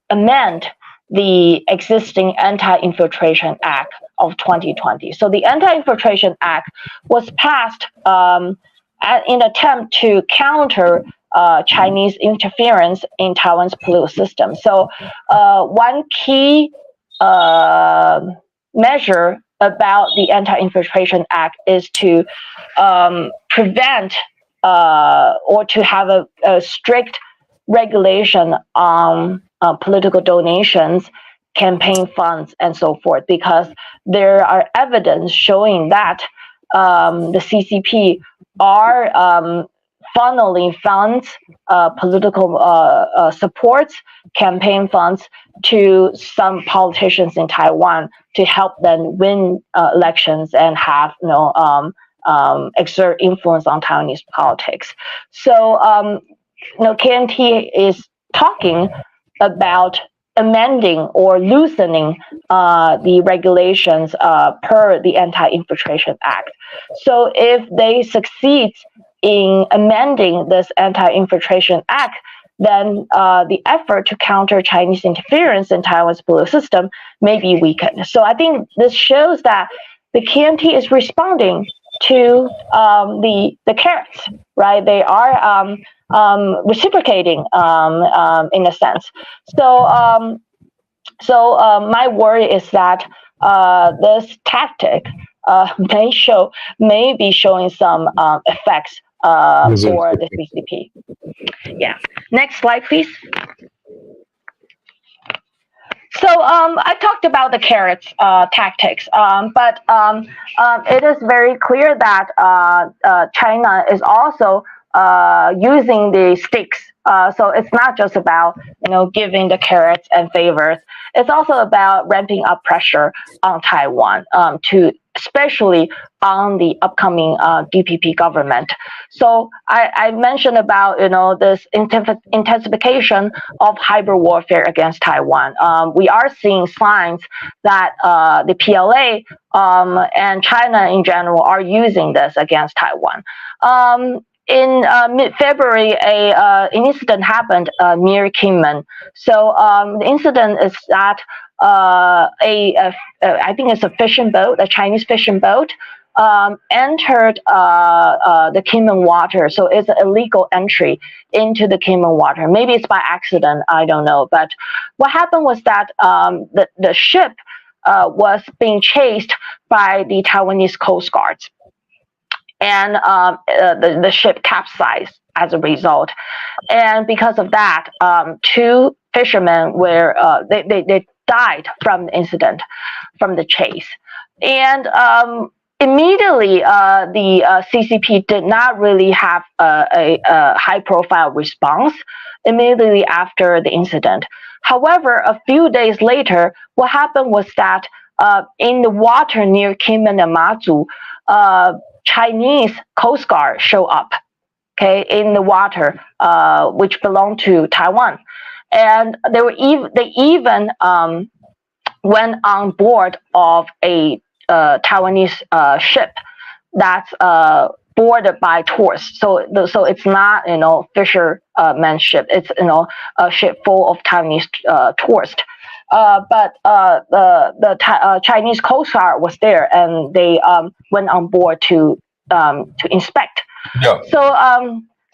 amend the existing Anti-Infiltration Act of 2020. So the Anti-Infiltration Act was passed in an attempt to counter Chinese interference in Taiwan's political system. So one key measure about the Anti-Infiltration Act is to prevent or to have a strict regulation on political donations, campaign funds, and so forth, because there are evidence showing that the CCP are funneling funds, political supports, campaign funds to some politicians in Taiwan to help them win elections and have exert influence on Taiwanese politics. So KMT is talking about amending or loosening the regulations per the Anti-Infiltration Act. So if they succeed in amending this Anti-Infiltration Act, then the effort to counter Chinese interference in Taiwan's political system may be weakened. So I think this shows that the KMT is responding to the carrots, right? They are reciprocating in a sense. So my worry is that this tactic may be showing some effects for the CCP. Yeah. Next slide, please. So I talked about the carrots tactics, but it is very clear that China is also using the sticks. So it's not just about giving the carrots and favors. It's also about ramping up pressure on Taiwan, especially on the upcoming DPP government. So I mentioned about this intensification of hybrid warfare against Taiwan. We are seeing signs that the PLA and China in general are using this against Taiwan. In mid-February, an incident happened near Kinmen. So the incident is that I think it's a fishing boat, a Chinese fishing boat, entered the Kinmen water. So it's an illegal entry into the Kinmen water. Maybe it's by accident, I don't know. But what happened was that the ship was being chased by the Taiwanese Coast Guards. And the ship capsized as a result. And because of that, two fishermen they died from the incident, from the chase. And immediately, the CCP did not really have a high-profile response immediately after the incident. However, a few days later, what happened was that in the water near Kinmen and Mazu, Chinese Coast Guard show up, in the water, which belonged to Taiwan, and they even went on board of a Taiwanese ship that's boarded by tourists. So it's not fisherman's ship. It's a ship full of Taiwanese tourists. But the Chinese Coast Guard was there, and they went on board to inspect. Yeah.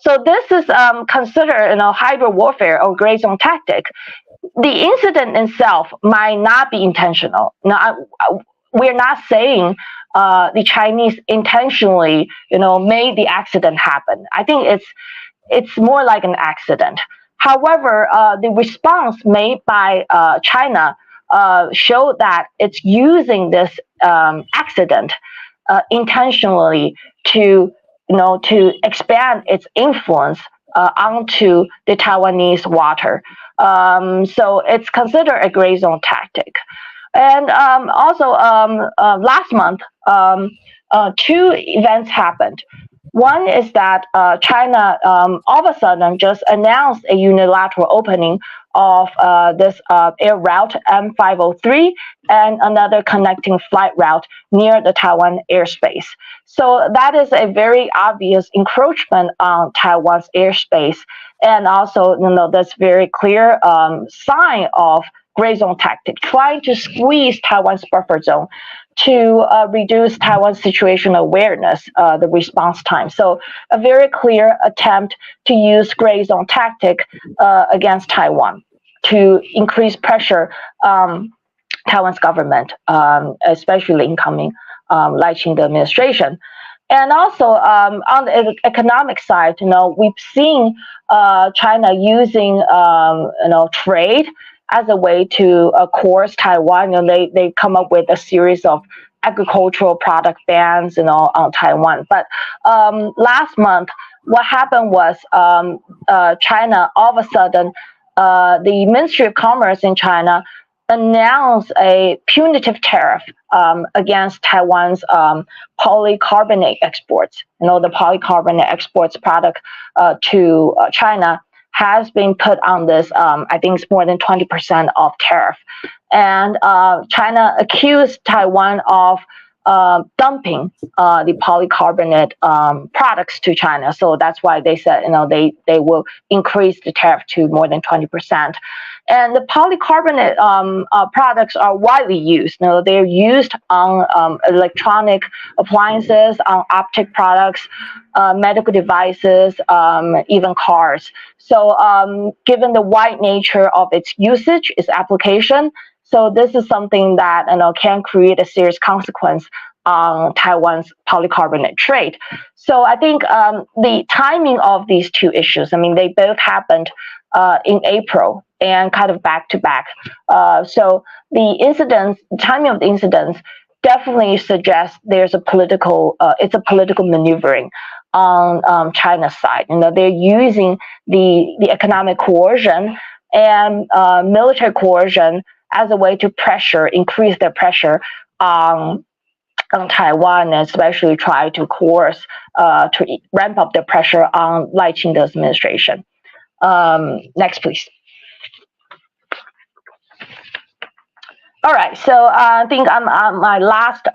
So this is considered hybrid warfare or gray zone tactic. The incident itself might not be intentional. Now, we're not saying the Chinese intentionally made the accident happen. I think it's more like an accident. However, the response made by China showed that it's using this accident intentionally to expand its influence onto the Taiwanese water. So it's considered a gray zone tactic. And also last month, two events happened. One is that China all of a sudden just announced a unilateral opening of this air route M503 and another connecting flight route near the Taiwan airspace. So that is a very obvious encroachment on Taiwan's airspace, and also that's very clear sign of gray zone tactic, trying to squeeze Taiwan's buffer zone to reduce Taiwan's situational awareness, the response time. So a very clear attempt to use gray zone tactic against Taiwan to increase pressure Taiwan's government, especially incoming Lai Ching administration. And also on the economic side, we've seen China using trade as a way to coerce Taiwan. They come up with a series of agricultural product bans, on Taiwan. But last month, what happened was China all of a sudden, the Ministry of Commerce in China announced a punitive tariff against Taiwan's polycarbonate exports. The polycarbonate exports product to China has been put on this, I think it's more than 20% of tariff. And China accused Taiwan of dumping the polycarbonate products to China. So that's why they said, they will increase the tariff to more than 20%. And the polycarbonate products are widely used. They're used on electronic appliances, on optic products, medical devices, even cars. So given the wide nature of its usage, its application, so this is something that can create a serious consequence on Taiwan's polycarbonate trade. So I think the timing of these two issues, they both happened in April and kind of back to back. So the timing of the incidents definitely suggests there's it's a political maneuvering on China's side. They're using the economic coercion and military coercion as a way to increase their pressure on Taiwan, and especially try to coerce, to ramp up the pressure on Lai Ching-te's administration. Next, please. All right, so I think I'm on my last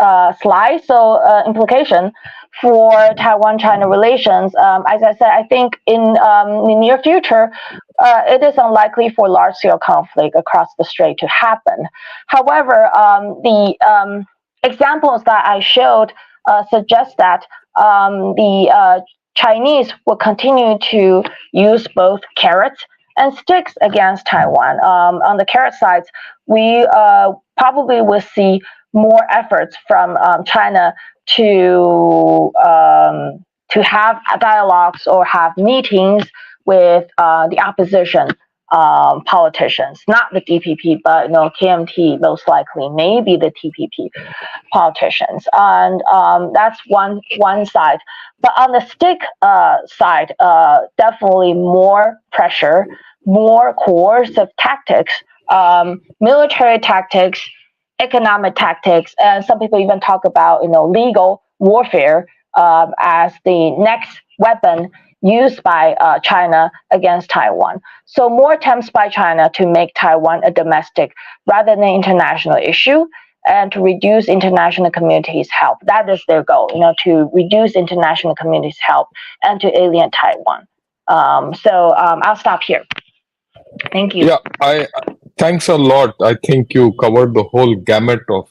slide. So implication for Taiwan-China relations. As I said, I think in the near future, it is unlikely for large-scale conflict across the strait to happen. However, the examples that I showed suggest that the Chinese will continue to use both carrots and sticks against Taiwan. On the carrot side, we probably will see more efforts from China to have dialogues or have meetings with the opposition politicians, not the DPP, but KMT most likely, maybe the TPP politicians, and that's one side. But on the stick side, definitely more pressure, more coercive tactics, military tactics, economic tactics, and some people even talk about legal warfare as the next weapon used by China against Taiwan. So more attempts by China to make Taiwan a domestic rather than international issue, and to reduce international community's help. That is their goal, to reduce international community's help and to alienate Taiwan. So I'll stop here. Thank you. Yeah, thanks a lot. I think you covered the whole gamut of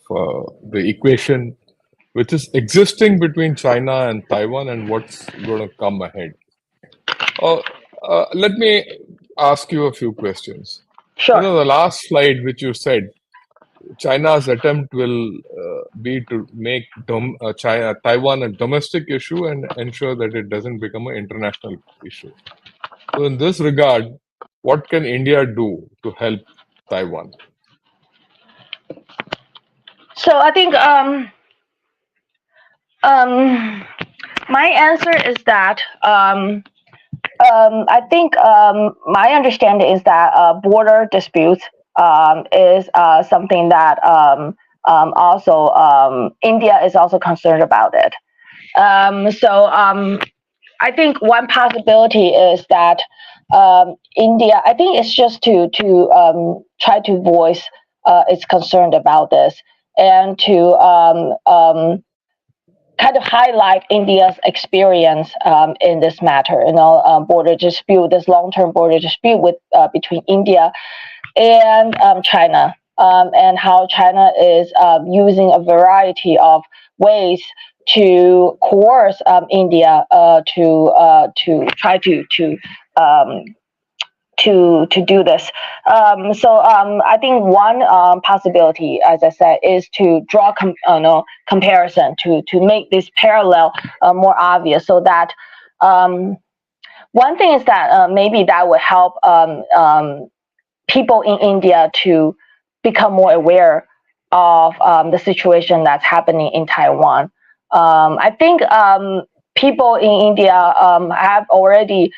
the equation which is existing between China and Taiwan and what's going to come ahead. Let me ask you a few questions. Sure. The last slide which you said, China's attempt will be to make Taiwan a domestic issue and ensure that it doesn't become an international issue. So in this regard, what can India do to help Taiwan? So I think my answer is that I think my understanding is that border disputes is something that also India is also concerned about it. So I think one possibility is that India, I think it's just to try to voice its concern about this and to kind of highlight India's experience in this matter, border dispute, this long-term border dispute with between India and China, and how China is using a variety of ways to coerce India to try to to do this. I think one possibility, as I said, is to draw comparison to make this parallel more obvious, so that one thing is that maybe that would help people in India to become more aware of the situation that's happening in Taiwan. I think people in India have already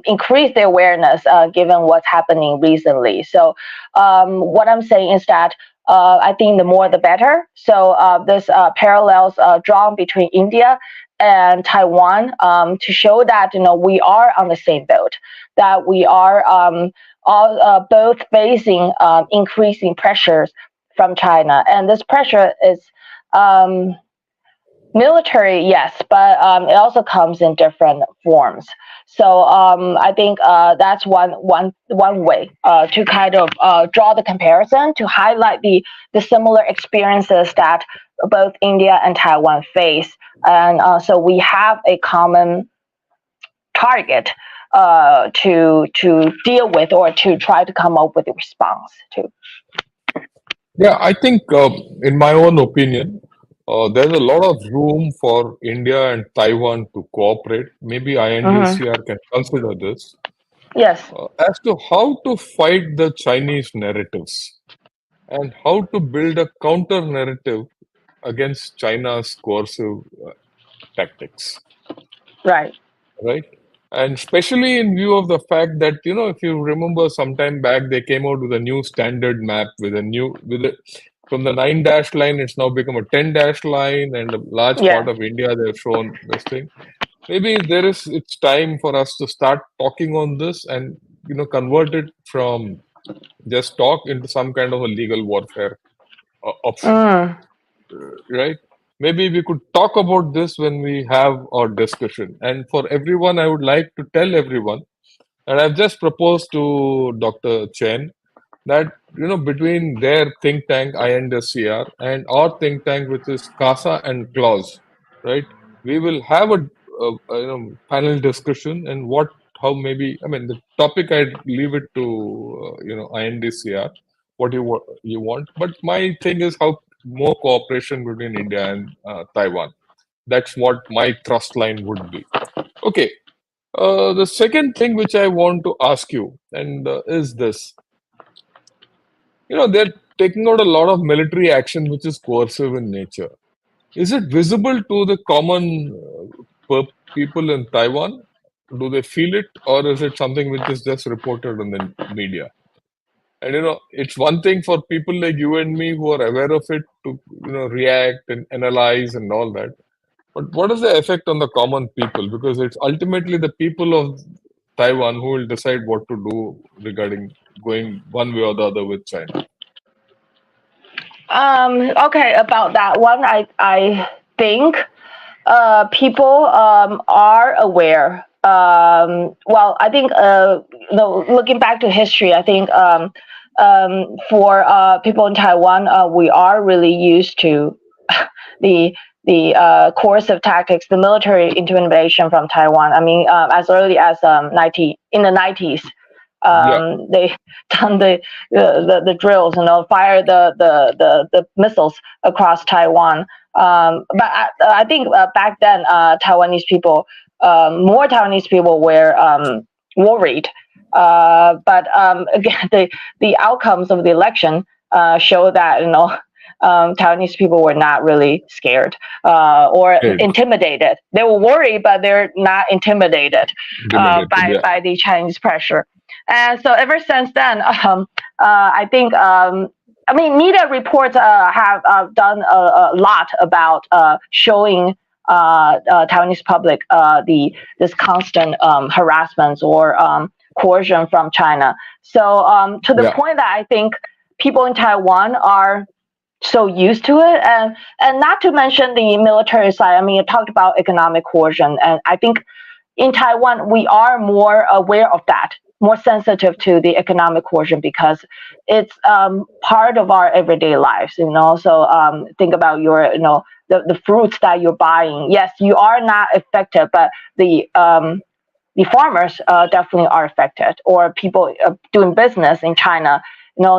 increased their awareness given what's happening recently. So what I'm saying is that I think the more the better. So there's parallels drawn between India and Taiwan to show that we are on the same boat, that we are all both facing increasing pressures from China, and this pressure is military, yes, but it also comes in different forms. So I think that's one way to kind of draw the comparison, to highlight the similar experiences that both India and Taiwan face, and so we have a common target to deal with, or to try to come up with a response to. Yeah, I think, in my own opinion, there's a lot of room for India and Taiwan to cooperate. Maybe Mm-hmm. INDCR can consider this Yes. as to how to fight the Chinese narratives and how to build a counter narrative against China's coercive tactics, Right. right? And especially in view of the fact that, if you remember some time back, they came out with a new standard map with a, from the 9 dash line, it's now become a 10 dash line, and a large part Yeah. of India, they've shown this thing. Maybe it's time for us to start talking on this and, convert it from just talk into some kind of a legal warfare option, Mm. right? Maybe we could talk about this when we have our discussion. And for everyone, I would like to tell everyone, and I've just proposed to Dr. Chen that, between their think tank INDCR and our think tank, which is CASA and Clause, right? We will have panel discussion, and how maybe, I mean, the topic I'd leave it to INDCR, what you want. But my thing is how more cooperation between India and Taiwan. That's what my thrust line would be. Okay. The second thing which I want to ask you, and is this. They're taking out a lot of military action which is coercive in nature. Is it visible to the common people in Taiwan? Do they feel it, or is it something which is just reported in the media? And it's one thing for people like you and me who are aware of it to react and analyze and all that. But what is the effect on the common people? Because it's ultimately the people of Taiwan who will decide what to do regarding going one way or the other with China. Okay, about that one, I think people are aware. Well, I think looking back to history, I think for people in Taiwan, we are really used to the coercive tactics, the military intervention from Taiwan. I mean, as early as in the 90s. Yeah, They done the drills, fire the missiles across Taiwan. But I think back then, Taiwanese people, more Taiwanese people were worried. But again, the outcomes of the election show that Taiwanese people were not really scared or okay. intimidated. They were worried, but they're not intimidated Intimidated. Yeah. by the Chinese pressure. And so ever since then, I think, I mean, media reports have done a lot about showing Taiwanese public this constant harassment or coercion from China. So to the Yeah. point that I think people in Taiwan are so used to it, and not to mention the military side. I mean, I talked about economic coercion, and I think in Taiwan, we are more aware of that, more sensitive to the economic coercion, because it's part of our everyday lives, So think about your, the fruits that you're buying. Yes, you are not affected, but the farmers definitely are affected, or people doing business in China.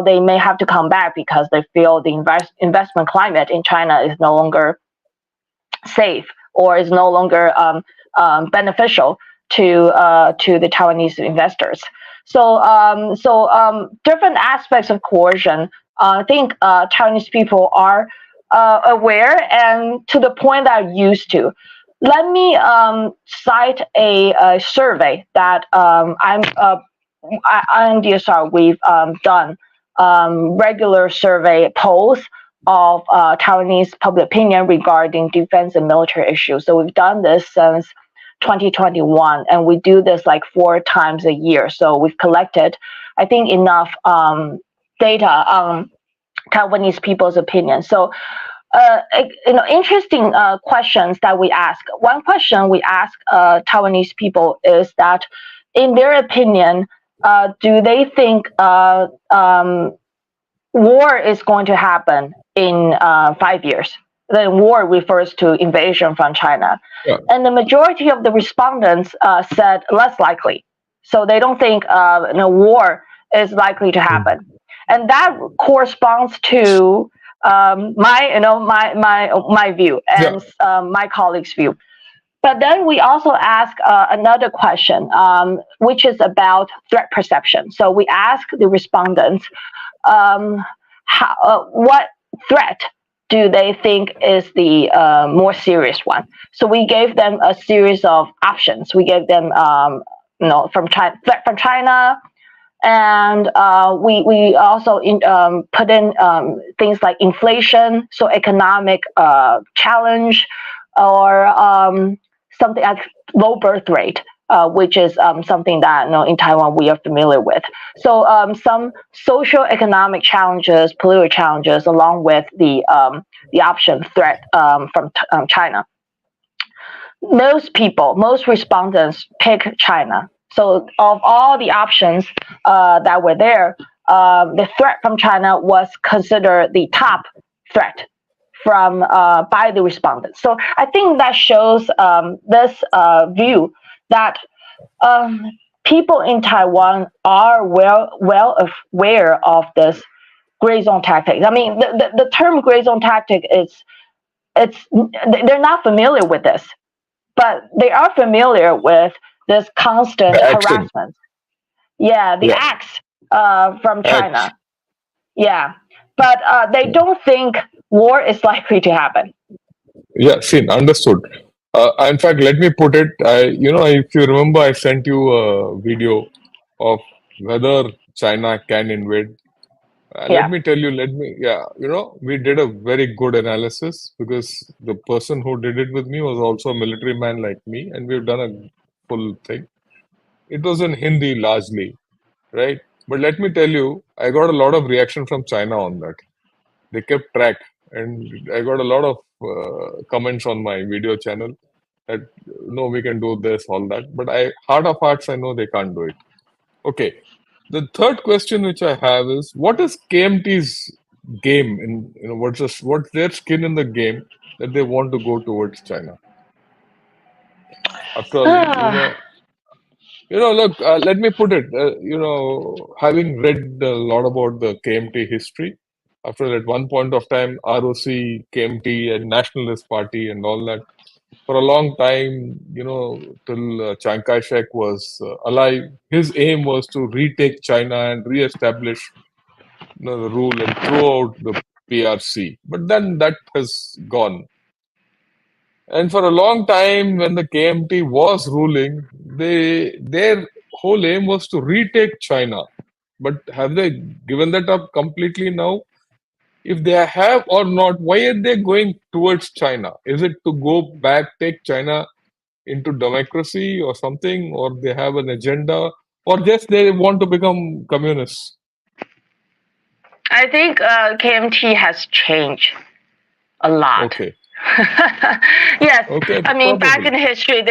They may have to come back because they feel the investment climate in China is no longer safe, or is no longer beneficial to the Taiwanese investors. So different aspects of coercion. I think Chinese people are aware, and to the point that are used to. Let me cite a survey that INDSR we've done regular survey polls of Taiwanese public opinion regarding defense and military issues. So we've done this since 2021, and we do this like 4 times a year. So we've collected, I think, enough data on Taiwanese people's opinion. So, interesting questions that we ask. One question we ask Taiwanese people is that, in their opinion, do they think war is going to happen in 5 years? The war refers to invasion from China. Yeah. And the majority of the respondents said less likely. So they don't think war is likely to happen. And that corresponds to my view and my colleagues' view. But then we also ask another question, which is about threat perception. So we ask the respondents, what threat do they think is the more serious one? So we gave them a series of options. We gave them, threat from China, and we also put in things like inflation, so economic challenge, or something like low birth rate, which is something that in Taiwan we are familiar with. So some socio-economic challenges, political challenges, along with the option threat from China. Most respondents pick China. So of all the options that were there, the threat from China was considered the top threat by the respondents. So I think that shows this view that people in Taiwan are well aware of this gray zone tactic. I mean, the term gray zone tactic they're not familiar with this, but they are familiar with this constant harassment. Yeah, the acts from China. Yeah, but they don't think war is likely to happen. Yeah, seen, understood. In fact, let me put it. If you remember, I sent you a video of whether China can invade. Let me tell you. We did a very good analysis, because the person who did it with me was also a military man like me, and we've done a full thing. It was in Hindi largely, right? But let me tell you, I got a lot of reaction from China on that. They kept track, and I got a lot of comments on my video channel that no, we can do this, all that. But heart of hearts, I know they can't do it. Okay. The third question which I have is, what is KMT's game, and what's their skin in the game that they want to go towards China? After all, look, let me put it. Having read a lot about the KMT history, after at one point of time, ROC, KMT, and Nationalist Party, and all that, for a long time, till Chiang Kai-shek was alive, his aim was to retake China and re-establish the rule and throw out the PRC. But then that has gone. And for a long time, when the KMT was ruling, their whole aim was to retake China. But have they given that up completely now? If they have or not, why are they going towards China? Is it to go back, take China into democracy or something, or they have an agenda, or just they want to become communists? I think KMT has changed a lot. Okay. Yes. Okay, I mean, back in history,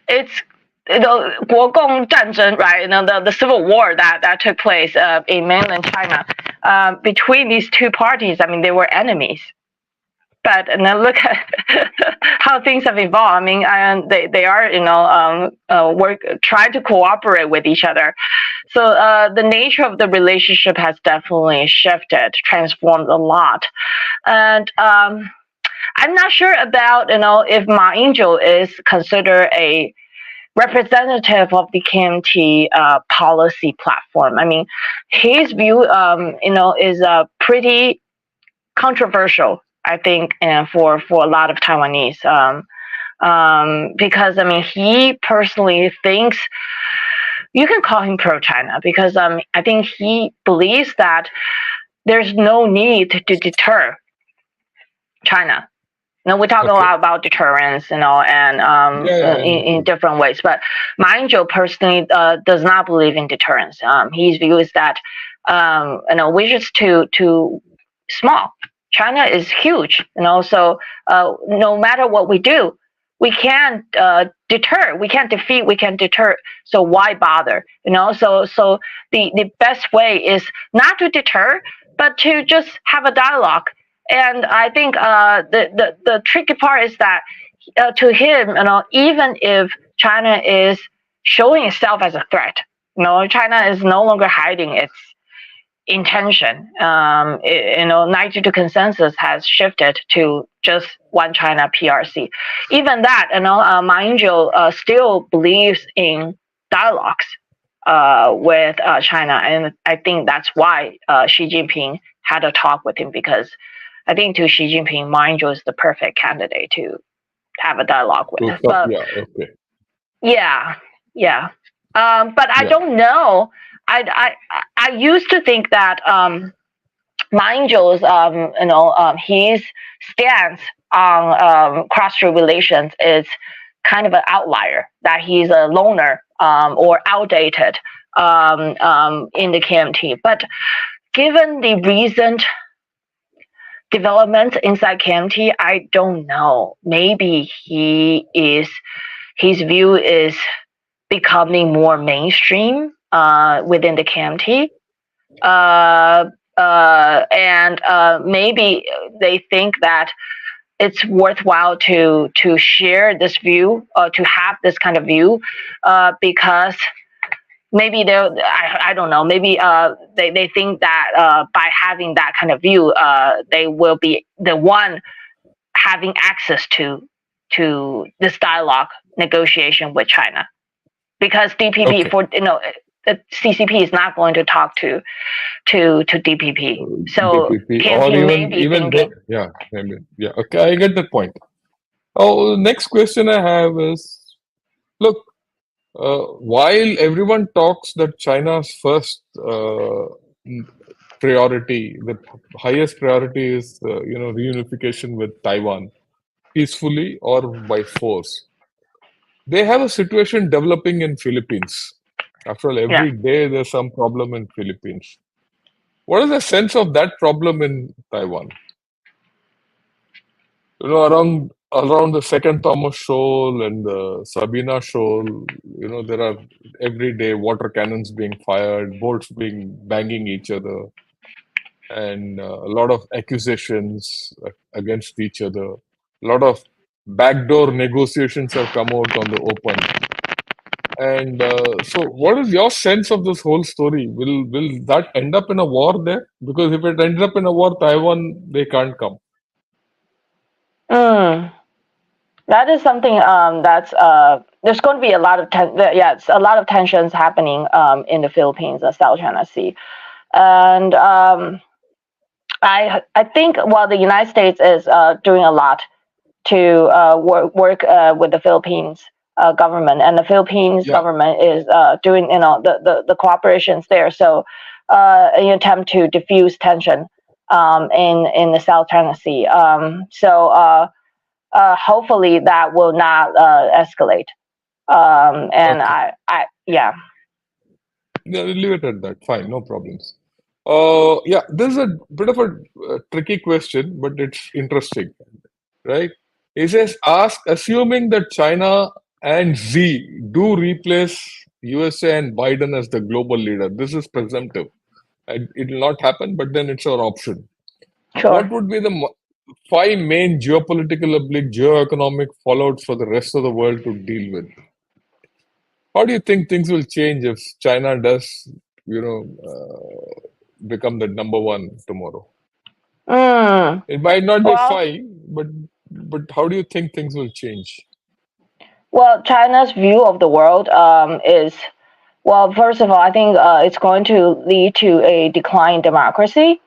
it's 国共战争, right? The civil war that took place in mainland China between these two parties. I mean, they were enemies. but and then look at how things have evolved. I mean, and they are work try to cooperate with each other. So the nature of the relationship has definitely shifted, transformed a lot, and I'm not sure about if Ma Ying-jeou is considered a representative of the KMT policy platform. I mean, his view, is pretty controversial, I think, for a lot of Taiwanese, because I mean, he personally thinks you can call him pro-China because I think he believes that there's no need to deter China. We talk a Okay. lot about deterrence, and in different ways. But Ma Ying-jeou personally does not believe in deterrence. His view is that we're just too small. China is huge, so no matter what we do, we can't deter, we can't defeat, we can't deter. So why bother? So the best way is not to deter, but to just have a dialogue. And I think the tricky part is that to him, even if China is showing itself as a threat, China is no longer hiding its intention. 92 consensus has shifted to just one China PRC. Even that, Ma Ying-jeou still believes in dialogues with China, and I think that's why Xi Jinping had a talk with him, because I think to Xi Jinping, Ma Ying-jeou is the perfect candidate to have a dialogue with. But yeah. But I don't know. I used to think that Ma Ying-jeou's his stance on cross-strait relations is kind of an outlier, that he's a loner or outdated in the KMT. But given the recent developments inside KMT, I don't know. Maybe his view is becoming more mainstream within the KMT, and maybe they think that it's worthwhile to share this view, to have this kind of view, because maybe I don't know, maybe they think that by having that kind of view, they will be the one having access to this dialogue negotiation with China, because DPP the CCP is not going to talk to DPP. So DPP, or even maybe. Okay, I get that point. Oh, next question I have is, look, while everyone talks that China's first priority, the highest priority is reunification with Taiwan, peacefully or by force, they have a situation developing in Philippines. After all, every day there's some problem in Philippines. What is the sense of that problem in Taiwan? Around the Second Thomas Shoal and the Sabina Shoal, there are everyday water cannons being fired, boats banging each other, and a lot of accusations against each other. A lot of backdoor negotiations have come out on the open. And so, what is your sense of this whole story? Will that end up in a war there? Because if it ends up in a war, Taiwan, they can't come. That is something that's there's going to be a lot of a lot of tensions happening in the Philippines, South China Sea, and I think while the United States is doing a lot to work with the Philippines government, and the Philippines government is doing the cooperations there, so an attempt to diffuse tension in the South China Sea. Hopefully that will not escalate. And okay. Yeah, we'll leave it at that. Fine, no problems. This is a bit of a tricky question, but it's interesting, right? It says, assuming that China and Xi do replace USA and Biden as the global leader. This is presumptive. It will not happen, but then it's our option. Sure. What would be the five main geopolitical geoeconomic fallouts for the rest of the world to deal with. How do you think things will change if China does, become the number one tomorrow? Mm, It might not be well, five, but how do you think things will change? well, China's view of the world is, well, first of all, I think it's going to lead to a decline in democracy,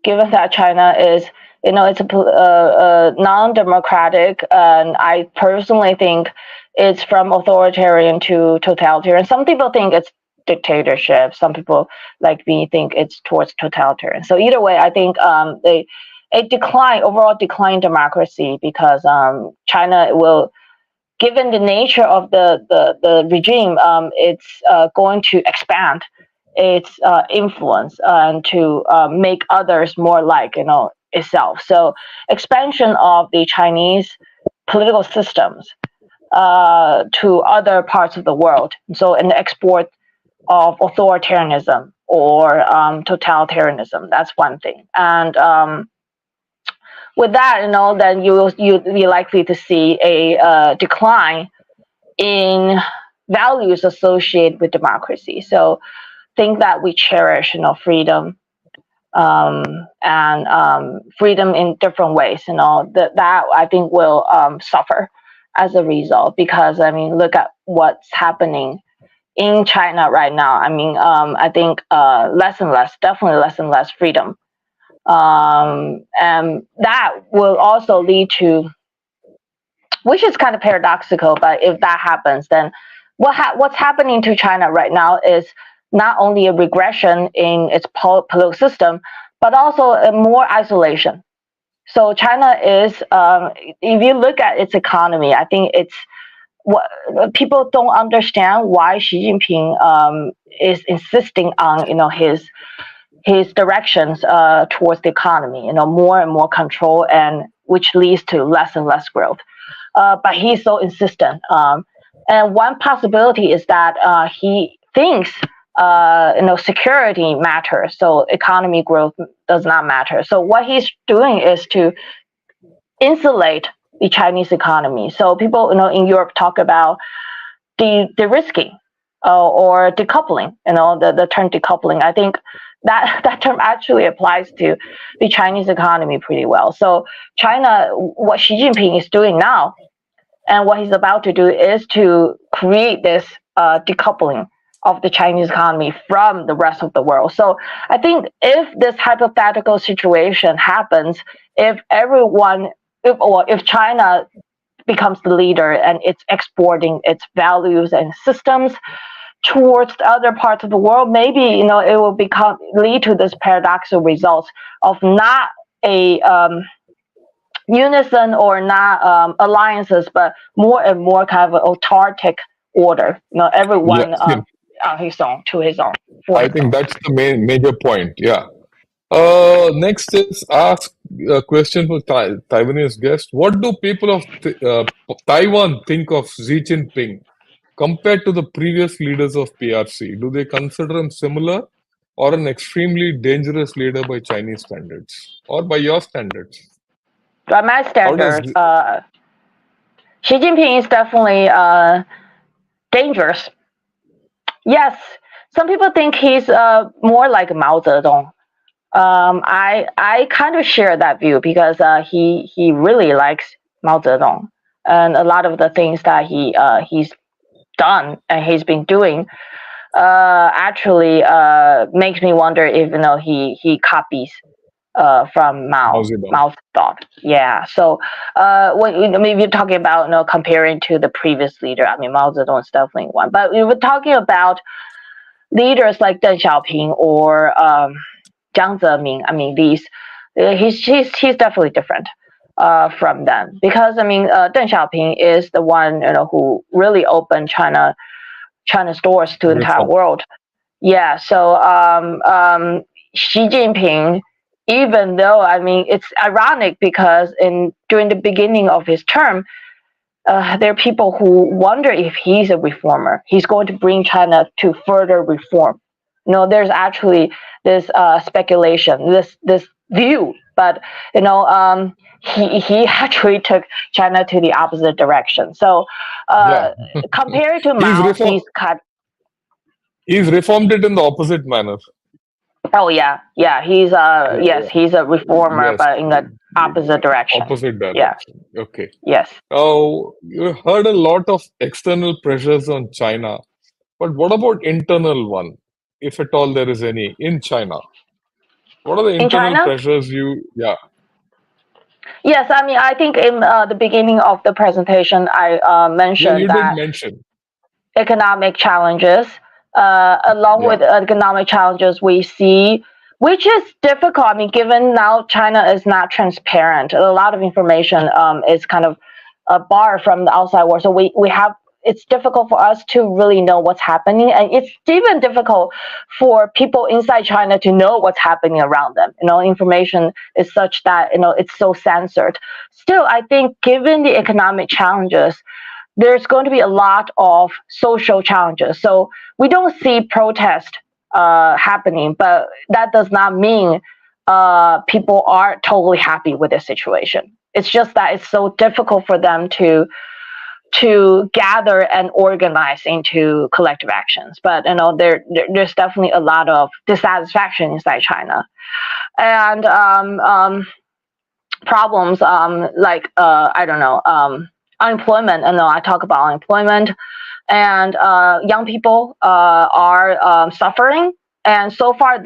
given that China is, it's a non-democratic, and I personally think it's from authoritarian to totalitarian. Some people think it's dictatorship. Some people like me think it's towards totalitarian. So either way, I think overall decline in democracy, because China will, given the nature of the regime, it's going to expand its influence and to make others more like itself. So expansion of the Chinese political systems to other parts of the world. So an export of authoritarianism or totalitarianism. That's one thing. And with that, then you'll be likely to see a decline in values associated with democracy. So think that we cherish, freedom, and freedom in different ways. That I think will suffer as a result, because look at what's happening in China right now. I think less and less, definitely less and less freedom, and that will also lead to, which is kind of paradoxical, but if that happens, then what's happening to China right now is not only a regression in its political system, but also a more isolation. So China is, if you look at its economy, I think it's what people don't understand why Xi Jinping is insisting on, his directions towards the economy, more and more control, and which leads to less and less growth. But he's so insistent. And one possibility is that he thinks security matters, so economy growth does not matter. So what he's doing is to insulate the Chinese economy. So people in Europe talk about de-risking or decoupling. The term decoupling. I think that term actually applies to the Chinese economy pretty well. So China, what Xi Jinping is doing now, and what he's about to do, is to create this decoupling of the Chinese economy from the rest of the world. So I think if this hypothetical situation happens, if China becomes the leader and it's exporting its values and systems towards the other parts of the world, maybe it will lead to this paradoxical results of not a unison or not alliances, but more and more kind of an autarkic order. Everyone Yeah, on his own, to his own, for I his own. think that's the major point. Yeah. Next is ask a question for Taiwanese guest. What do people of Taiwan think of Xi Jinping compared to the previous leaders of PRC? Do they consider him similar or an extremely dangerous leader by Chinese standards or by your standards? By my How does standards, Xi Jinping is definitely dangerous. Yes, some people think he's more like Mao Zedong. I kind of share that view, because he really likes Mao Zedong, and a lot of the things that he's done and he's been doing actually makes me wonder if he copies from Mao Zedong? Mao's thought. Yeah. So when you're talking about comparing to the previous leader, Mao Zedong is definitely one. But we were talking about leaders like Deng Xiaoping or Jiang Zemin. These he's definitely different from them, because Deng Xiaoping is the one who really opened China's doors to the entire world. Yeah. So Xi Jinping, even though it's ironic, because during the beginning of his term, there are people who wonder if he's a reformer. He's going to bring China to further reform. There's actually this speculation, this view But he actually took China to the opposite direction. So Yeah. compared to He's Mao, reform he's reformed it in the opposite manner. oh yeah, Yeah. he's a reformer, Yes. but in the opposite direction. Opposite Yeah, direction. Okay. yes. Now, you heard a lot of external pressures on China, but what about internal one, if at all there is any, in China? What are the In internal China, pressures yeah, yes, I mean, I think in the beginning of the presentation, I yeah, mentioned you did that mention. economic challenges, along Yeah, with economic challenges we see, which is difficult. I mean, given now China is not transparent, a lot of information is kind of barred from the outside world. So we have it's difficult for us to really know what's happening, and it's even difficult for people inside China to know what's happening around them. Information is such that it's so censored. Still, I think given the economic challenges, there's going to be a lot of social challenges. So we don't see protest happening, but that does not mean people are totally happy with the situation. It's just that it's so difficult for them to gather and organize into collective actions. But there's definitely a lot of dissatisfaction inside China, and problems like I don't know. Unemployment, and I talk about unemployment, and young people are suffering. And so far,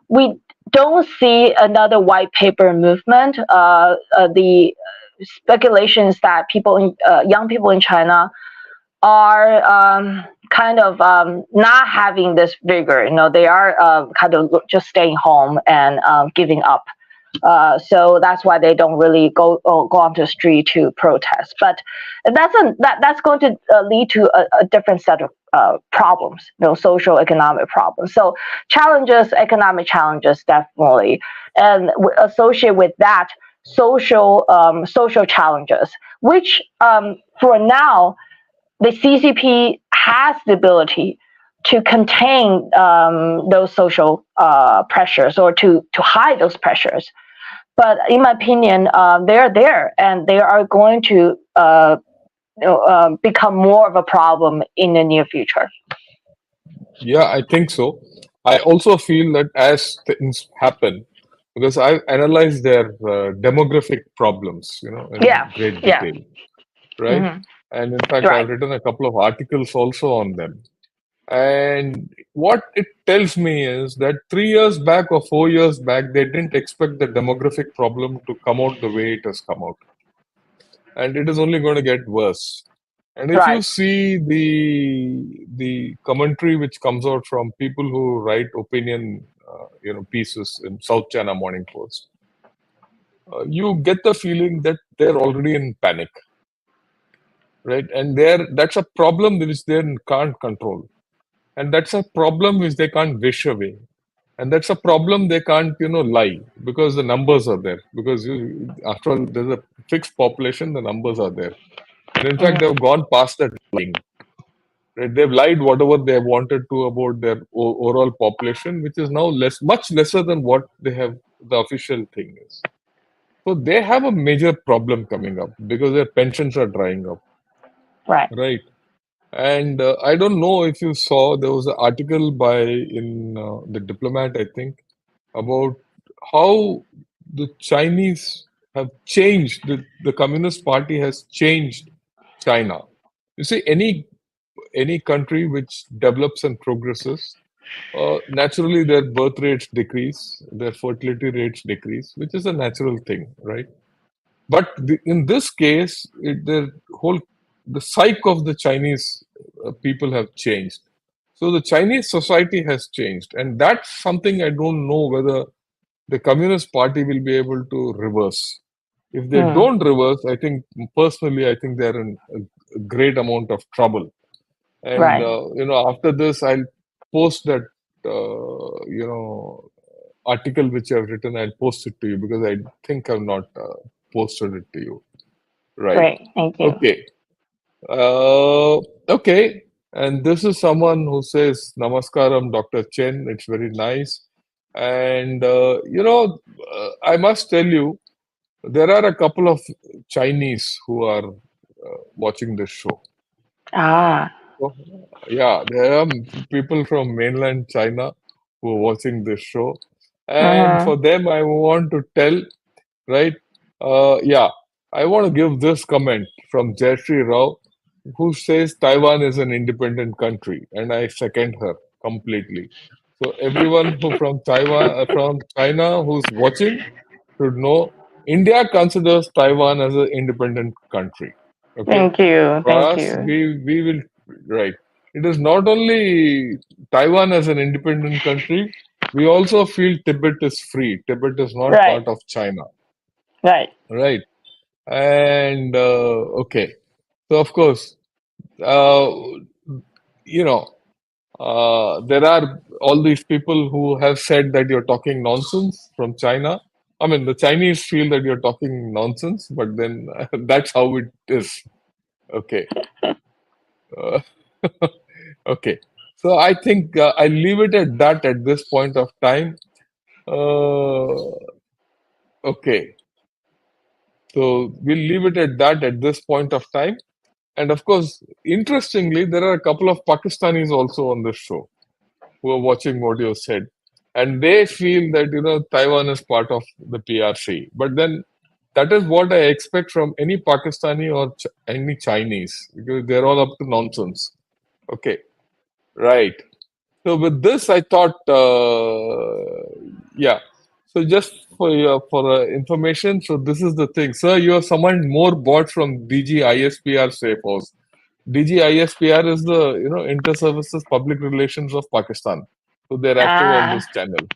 we don't see another white paper movement. The speculations that young people in China are kind of not having this vigor. They are kind of just staying home and giving up. So that's why they don't really go onto the street to protest. But that's going to lead to a different set of problems, social economic problems. So challenges, economic challenges, definitely, and associated with that, social challenges, which for now the CCP has the ability to contain those social pressures, or to hide those pressures. But in my opinion, they're there, and they are going to become more of a problem in the near future. yeah, I think so. I also feel that as things happen, because I analyzed their demographic problems, in Yeah, great yeah, detail, right? hmm And in fact, right, I've written a couple of articles also on them. And what it tells me is that 3 years back or 4 years back, they didn't expect the demographic problem to come out the way it has come out. And it is only going to get worse. And if you right, see the commentary which comes out from people who write opinion, pieces in South China Morning Post, you get the feeling that they're already in panic, right? And that's a problem which they can't control, and that's a problem which they can't wish away, and that's a problem they can't lie, because the numbers are there, because after all there's a fixed population, the numbers are there. And in fact, hmm they've gone past that lying, right? They've lied whatever they wanted to about their overall population, which is now much lesser than what they have, the official thing is. So they have a major problem coming up because their pensions are drying up, right, right? And I don't know if you saw, there was an article by in the Diplomat, I think, about how the Chinese have changed, the Communist Party has changed China. You see, any country which develops and progresses, naturally their birth rates decrease, their fertility rates decrease, which is a natural thing, right? But in this case, the psyche of the Chinese people have changed. So the Chinese society has changed, and that's something I don't know whether the Communist Party will be able to reverse. If they mm, don't reverse, I think personally, I think they're in a great amount of trouble. And right. after this, I'll post that article which I've written. I'll post it to you because I think I've not posted it to you. Right. Great, thank you. Okay. Okay. And this is someone who says, Namaskaram, Dr. Chen. It's very nice. And I must tell you, there are a couple of Chinese who are watching this show. Ah. So, yeah, there are people from mainland China who are watching this show. And Mm-hmm. for them, I want to tell, right? Yeah, I want to give this comment from Jayashree Rao, who says Taiwan is an independent country, and I second her completely. So everyone who from Taiwan, from China, who's watching, should know India considers Taiwan as an independent country. Okay, Thank you. for Thank us, you. we will right. It is not only Taiwan as an independent country. We also feel Tibet is free. Tibet is not Right. part of China, Right. right? And okay, so of course, uh, you know, there are all these people who have said that you're talking nonsense from China. I mean, the Chinese feel that you're talking nonsense, but then that's how it is. Okay. Uh, okay. So I think I leave it at that at this point of time. Uh, okay. So we'll leave it at that at this point of time. And of course, interestingly, there are a couple of Pakistanis also on this show who are watching what you said. And they feel that, Taiwan is part of the PRC. But then that is what I expect from any Pakistani or any Chinese, because they're all up to nonsense. Okay, right. So with this, I thought, yeah. So just for your information, so this is the thing, sir. You have summoned more bots from DGISPR Safe House. DGISPR is the Inter-Services Public Relations of Pakistan. So they're active on Ah. this channel.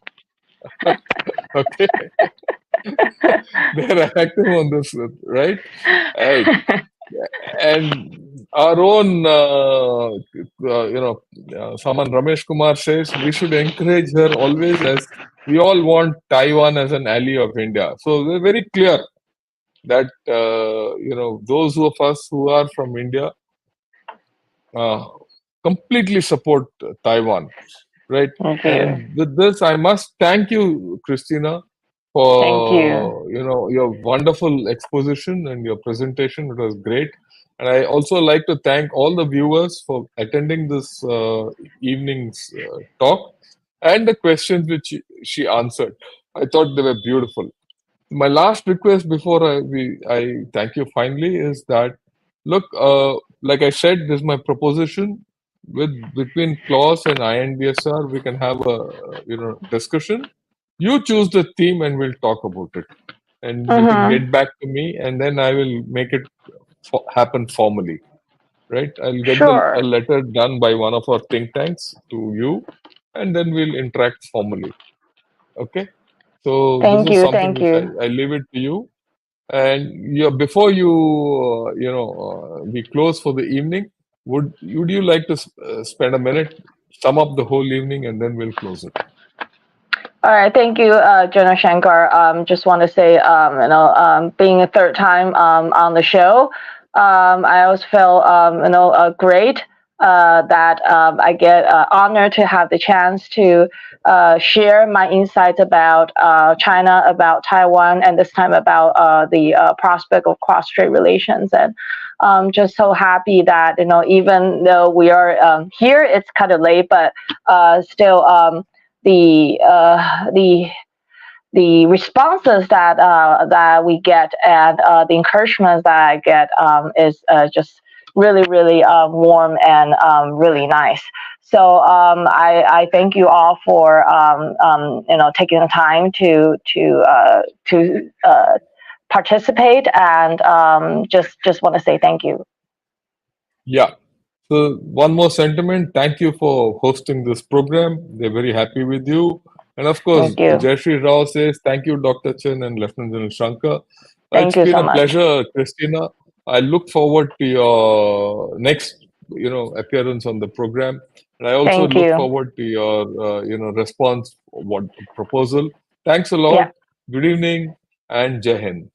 Okay, they're active on this, right? Right. And our own, someone Ramesh Kumar says we should encourage her always, as we all want Taiwan as an ally of India. So we're very clear that those of us who are from India uh, completely support Taiwan, right? Thank you. And with this, I must thank you, Christina, Thank you. for your wonderful exposition and your presentation. It was great, and I also like to thank all the viewers for attending this evening's talk and the questions which she answered. I thought they were beautiful. My last request before I thank you finally is that, look, like I said, this is my proposition. With between Claus and INBSR, we can have a discussion. You choose the theme and we'll talk about it, and you can Mm-hmm. get back to me, and then I will make it happen formally. Right? I'll get a Sure. letter done by one of our think tanks to you, and then we'll interact formally. Okay? So this Thank is you. something Thank which you. I leave it to you. And before you, we close for the evening, would you like to spend a minute, sum up the whole evening, and then we'll close it? All right, thank you, General Shankar. Just want to say, being a third time on the show, I always feel, great that I get honored to have the chance to share my insights about China, about Taiwan, and this time about the prospect of cross-strait relations. And just so happy that even though we are here, it's kind of late, but still. The uh, the the responses that we get and the encouragements that I get is just really warm and really nice. So I thank you all for taking the time to participate, and just want to say thank you. Yeah. So one more sentiment. Thank you for hosting this program. They're very happy with you. And of course, Thank you. Jayashree Rao says, thank you, Dr. Chen and Lieutenant General Shankar. Thank It's you been so a much. pleasure, Christina. I look forward to your next, appearance on the program. And I also Thank look you. forward to your, response, what proposal. Thanks a Yeah. lot. Good evening and Jai Hind.